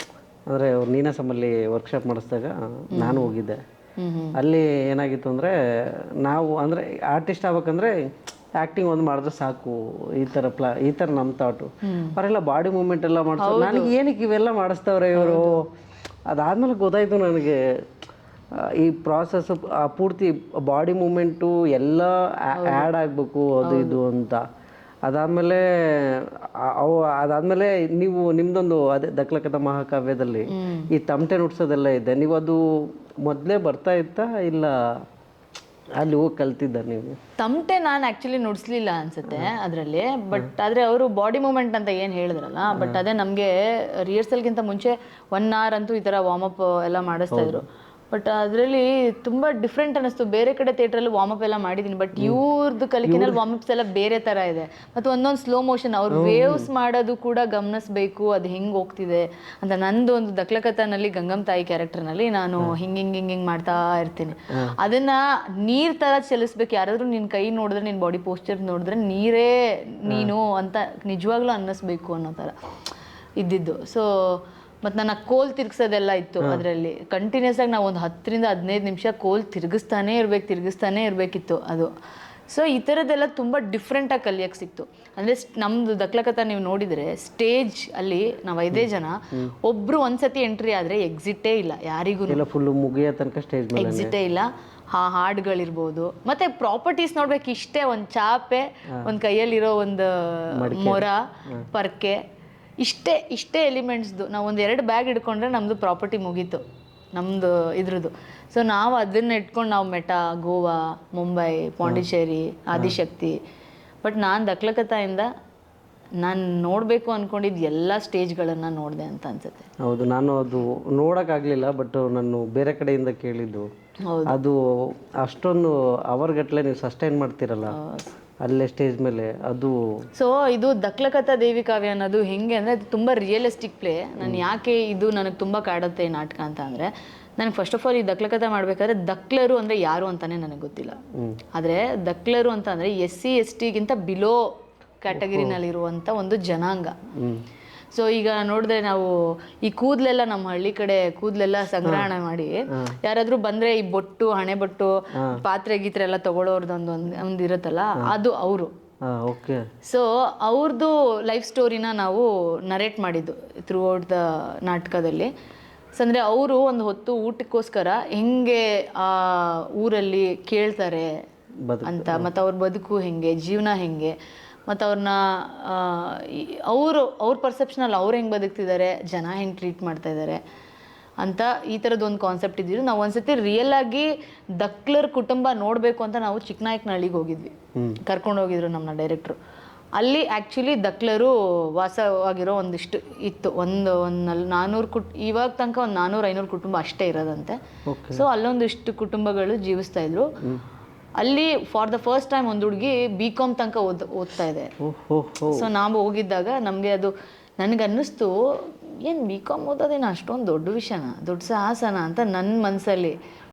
ಅಂದರೆ ಅವ್ರು ನೀನಾಸಮಲ್ಲಿ ವರ್ಕ್ಶಾಪ್ ಮಾಡಿಸಿದಾಗ ನಾನು ಹೋಗಿದ್ದೆ. ಅಲ್ಲಿ ಏನಾಗಿತ್ತು ಅಂದರೆ ನಾವು ಅಂದರೆ ಆರ್ಟಿಸ್ಟ್ ಆಗ್ಬೇಕಂದ್ರೆ ಆ್ಯಕ್ಟಿಂಗ್ ಒಂದು ಮಾಡಿದ್ರೆ ಸಾಕು, ಈ ಥರ ನಮ್ಮ ಥಾಟು. ಅವರೆಲ್ಲ ಬಾಡಿ ಮೂಮೆಂಟ್ ಎಲ್ಲ ಮಾಡಿಸ್ತಾರೆ. ನನಗೆ ಏನಕ್ಕೆ ಇವೆಲ್ಲ ಮಾಡಿಸ್ತವ್ರೆ ಇವರು? ಅದಾದಮೇಲೆ ಗೊತ್ತಾಯಿತು ನನಗೆ ಈ ಪ್ರಾಸೆಸ್ ಪೂರ್ತಿ ಬಾಡಿ ಮೂಮೆಂಟು ಎಲ್ಲ ಆ್ಯಡ್ ಆಗಬೇಕು ಅದು ಇದು ಅಂತ. ಅದಾದಮೇಲೆ ನೀವು ನಿಮ್ಮದೊಂದು ಅದೇ ದಕ್ಲಕಥಾ ಮಹಾಕಾವ್ಯದಲ್ಲಿ ಈ ತಮಟೆ ನುಡ್ಸೋದೆಲ್ಲ ಇದೆ. ನೀವು ಅದು ಮೊದಲೇ ಬರ್ತಾ ಇತ್ತಾ ಇಲ್ಲ ಅಲ್ಲಿ ಹೋಗಿ ಕಲ್ತಿದ್ದ ನೀವು? ತಮಟೆ ನಾನು ಆ್ಯಕ್ಚುಲಿ ನುಡಿಸ್ಲಿಲ್ಲ ಅನ್ಸುತ್ತೆ ಅದರಲ್ಲಿ. ಬಟ್ ಆದರೆ ಅವರು ಬಾಡಿ ಮೂಮೆಂಟ್ ಅಂತ ಏನು ಹೇಳಿದ್ರಲ್ಲ, ಬಟ್ ಅದೇ ನಮಗೆ ರಿಹರ್ಸಲ್ಗಿಂತ ಮುಂಚೆ 1 hour ಅಂತೂ ಈ ಥರ ವಾರ್ಮಪ್ ಎಲ್ಲ ಮಾಡಿಸ್ತಾ ಇದ್ರು. ಬಟ್ ಅದರಲ್ಲಿ ತುಂಬ ಡಿಫ್ರೆಂಟ್ ಅನ್ನಿಸ್ತು. ಬೇರೆ ಕಡೆ ಥಿಯೇಟ್ರಲ್ಲಿ ವಾರ್ಮಪ್ ಎಲ್ಲ ಮಾಡಿದ್ದೀನಿ, ಬಟ್ ಇವ್ರದ್ದು ಕಲಿಕೆನಲ್ಲಿ ವಾರ್ಮಪ್ಸ್ ಎಲ್ಲ ಬೇರೆ ಥರ ಇದೆ. ಮತ್ತು ಒಂದೊಂದು ಸ್ಲೋ ಮೋಷನ್ ಅವ್ರು ವೇವ್ಸ್ ಮಾಡೋದು ಕೂಡ ಗಮನಿಸ್ಬೇಕು, ಅದು ಹೆಂಗೆ ಹೋಗ್ತಿದೆ ಅಂತ. ನಂದು ಒಂದು ದಕ್ಲಕಥಾನಲ್ಲಿ ಗಂಗಮ್ಮ ತಾಯಿ ಕ್ಯಾರೆಕ್ಟರ್ನಲ್ಲಿ ನಾನು ಹಿಂಗೆ ಮಾಡ್ತಾ ಇರ್ತೀನಿ. ಅದನ್ನ ನೀರ್ ಥರ ಚಲಿಸ್ಬೇಕು. ಯಾರಾದರೂ ನಿನ್ನ ಕೈ ನೋಡಿದ್ರೆ, ನಿನ್ನ ಬಾಡಿ ಪೋಸ್ಚರ್ ನೋಡಿದ್ರೆ ನೀರೇ ನೀನು ಅಂತ ನಿಜವಾಗ್ಲೂ ಅನ್ನಿಸ್ಬೇಕು ಅನ್ನೋ ಥರ ಇದ್ದಿದ್ದು. ಸೊ ಮತ್ತು ನನ್ನ ಕೋಲ್ ತಿರ್ಗಿಸೋದೆಲ್ಲ ಇತ್ತು ಅದರಲ್ಲಿ. ಕಂಟಿನ್ಯೂಸ್ ಆಗಿ ನಾವು ಒಂದು 10 ರಿಂದ 15 ನಿಮಿಷ ಕೋಲ್ ತಿರುಗಿಸ್ತಾನೇ ಇರಬೇಕಿತ್ತು ಅದು. ಸೊ ಈ ಥರದ್ದೆಲ್ಲ ತುಂಬ ಡಿಫ್ರೆಂಟಾಗಿ ಕಲಿಯೋಕ್ಕೆ ಸಿಕ್ತು. ಅಂದರೆ ನಮ್ಮದು ದಕ್ಲಕಥಾ ನೀವು ನೋಡಿದರೆ ಸ್ಟೇಜ್ ಅಲ್ಲಿ ನಾವು 5 ಜನ, ಒಬ್ಬರು ಒಂದ್ಸತಿ ಎಂಟ್ರಿ ಆದರೆ ಎಕ್ಸಿಟೇ ಇಲ್ಲ ಯಾರಿಗೂ, ಫುಲ್ಲು ಮುಗಿಯೋ ತನಕ ಸ್ಟೇಜ್ ಎಕ್ಸಿಟೇ ಇಲ್ಲ. ಹಾಡುಗಳಿರ್ಬೋದು, ಮತ್ತು ಪ್ರಾಪರ್ಟೀಸ್ ನೋಡ್ಬೇಕು. ಇಷ್ಟೇ ಒಂದು ಚಾಪೆ, ಒಂದು ಕೈಯಲ್ಲಿರೋ ಒಂದು ಮೊರ, ಪರ್ಕೆ, ಇಷ್ಟೇ ಎಲಿಮೆಂಟ್ಸ್ದು ನಾವು 1-2 ಬ್ಯಾಗ್ ಹಿಡ್ಕೊಂಡ್ರೆ ನಮ್ಮದು ಪ್ರಾಪರ್ಟಿ ಮುಗೀತು, ನಮ್ಮದು ಇದ್ರದ್ದು. ಸೊ ನಾವು ಅದನ್ನು ಇಟ್ಕೊಂಡು ನಾವು ಮೆಟಾ, ಗೋವಾ, ಮುಂಬೈ, ಪಾಂಡಿಚೇರಿ, ಆದಿಶಕ್ತಿ. ಬಟ್ ನಾನು ದಕ್ಲಕಥಾಯಿಂದ ನಾನು ನೋಡಬೇಕು ಅಂದ್ಕೊಂಡಿದ್ದು ಎಲ್ಲ ಸ್ಟೇಜ್ಗಳನ್ನು ನೋಡಿದೆ ಅಂತ ಅನ್ಸುತ್ತೆ. ಹೌದು, ನಾನು ಅದು ನೋಡೋಕ್ಕಾಗಲಿಲ್ಲ, ಬಟ್ ನಾನು ಬೇರೆ ಕಡೆಯಿಂದ ಕೇಳಿದ್ದು. ಅದು ಅಷ್ಟೊಂದು ಅವರ್ಗಟ್ಟಲೆ ನೀವು ಸಸ್ಟೈನ್ ಮಾಡ್ತೀರಲ್ಲ ಅಲ್ಲೇ ಸ್ಟೇಜ್ ಮೇಲೆ, ಅದು. ಸೊ ಇದು ದಕ್ಲಕಥಾ ದೇವಿ ಕಾವ್ಯ ಅನ್ನೋದು ಹೆಂಗೆ ಅಂದರೆ ಅದು ತುಂಬ ರಿಯಲಿಸ್ಟಿಕ್ ಪ್ಲೇ. ನಾನು ಯಾಕೆ ಇದು ನನಗೆ ತುಂಬ ಕಾಡುತ್ತೆ ಈ ನಾಟಕ ಅಂತ ಅಂದರೆ, ನನಗೆ ಫಸ್ಟ್ ಆಫ್ ಆಲ್ ಈ ದಕ್ಲಕಥಾ ಮಾಡಬೇಕಾದ್ರೆ ದಕ್ಲರು ಅಂದರೆ ಯಾರು ಅಂತಲೇ ನನಗೆ ಗೊತ್ತಿಲ್ಲ. ಆದರೆ ದಕ್ಲರು ಅಂತ ಅಂದರೆ SC STಗಿಂತ ಬಿಲೋ ಕ್ಯಾಟಗರಿನಲ್ಲಿರುವಂಥ ಒಂದು ಜನಾಂಗ. ಸೊ ಈಗ ನೋಡಿದ್ರೆ ನಾವು ಈ ಕೂದಲೆಲ್ಲ ನಮ್ಮ ಹಳ್ಳಿ ಕಡೆ ಕೂದಲೆಲ್ಲ ಸಂಗ್ರಹಣೆ ಮಾಡಿ ಯಾರಾದ್ರೂ ಬಂದ್ರೆ ಈ ಬೊಟ್ಟು, ಹಣೆ ಬೊಟ್ಟು, ಪಾತ್ರೆ ಗೀತ್ರೆ ಎಲ್ಲ ತಗೊಳ್ಳೋರ್ದೊಂದು ಇರುತ್ತಲ್ಲ, ಅದು ಅವರು. ಸೊ ಅವ್ರದ್ದು ಲೈಫ್ ಸ್ಟೋರಿನ ನಾವು ನರೇಟ್ ಮಾಡಿದ್ದು ಥ್ರೂ ಔಟ್ ದ ನಾಟಕದಲ್ಲಿ. ಅಂದರೆ ಅವರು ಒಂದು ಹೊತ್ತು ಊಟಕ್ಕೋಸ್ಕರ ಹೆಂಗೆ ಆ ಊರಲ್ಲಿ ಕೇಳ್ತಾರೆ ಅಂತ, ಮತ್ತು ಅವ್ರ ಬದುಕು ಹೆಂಗೆ, ಜೀವನ ಹೆಂಗೆ, ಮತ್ತು ಅವ್ರನ್ನ ಅವ್ರ ಪರ್ಸೆಪ್ಷನಲ್ಲಿ ಅವ್ರು ಹೆಂಗೆ ಬದುಕ್ತಿದ್ದಾರೆ, ಜನ ಹೆಂಗೆ ಟ್ರೀಟ್ ಮಾಡ್ತಾ ಇದ್ದಾರೆ ಅಂತ ಈ ಥರದ್ದು ಒಂದು ಕಾನ್ಸೆಪ್ಟ್ ಇದ್ದಿದ್ದು. ನಾವು ಒಂದ್ಸತಿ ರಿಯಲ್ ಆಗಿ ದಕ್ಲರ್ ಕುಟುಂಬ ನೋಡಬೇಕು ಅಂತ ನಾವು ಚಿಕ್ಕನಾಯಕನಹಳ್ಳಿಗೆ ಹೋಗಿದ್ವಿ, ಕರ್ಕೊಂಡು ಹೋಗಿದ್ರು ನಮ್ಮ ಡೈರೆಕ್ಟ್ರು. ಅಲ್ಲಿ ಆ್ಯಕ್ಚುಲಿ ದಕ್ಲರು ವಾಸವಾಗಿರೋ ಒಂದಿಷ್ಟು ಇತ್ತು, ಒಂದು 400 ಇವಾಗ ತನಕ ಒಂದು 400-500 ಕುಟುಂಬ ಅಷ್ಟೇ ಇರೋದಂತೆ. ಸೊ ಅಲ್ಲೊಂದಿಷ್ಟು ಕುಟುಂಬಗಳು ಜೀವಿಸ್ತಾ ಇದ್ರು ಅಲ್ಲಿ. ಫಾರ್ ದ ಫಸ್ಟ್ ಟೈಮ್ ಒಂದು ಹುಡುಗಿ BCom ತನಕ ಓದ್ತಾ ಇದೆ. ಸೊ ನಾವು ಹೋಗಿದ್ದಾಗ ನಮಗೆ ಅದು ನನಗನ್ನಿಸ್ತು, ಏನು BCom ಓದೋದೇನು ಅಷ್ಟೊಂದು ದೊಡ್ಡ ವಿಷಯನ, ದೊಡ್ಡ ಸಾಹಸನ ಅಂತ ನನ್ನ ಮನಸ್ಸಲ್ಲಿ.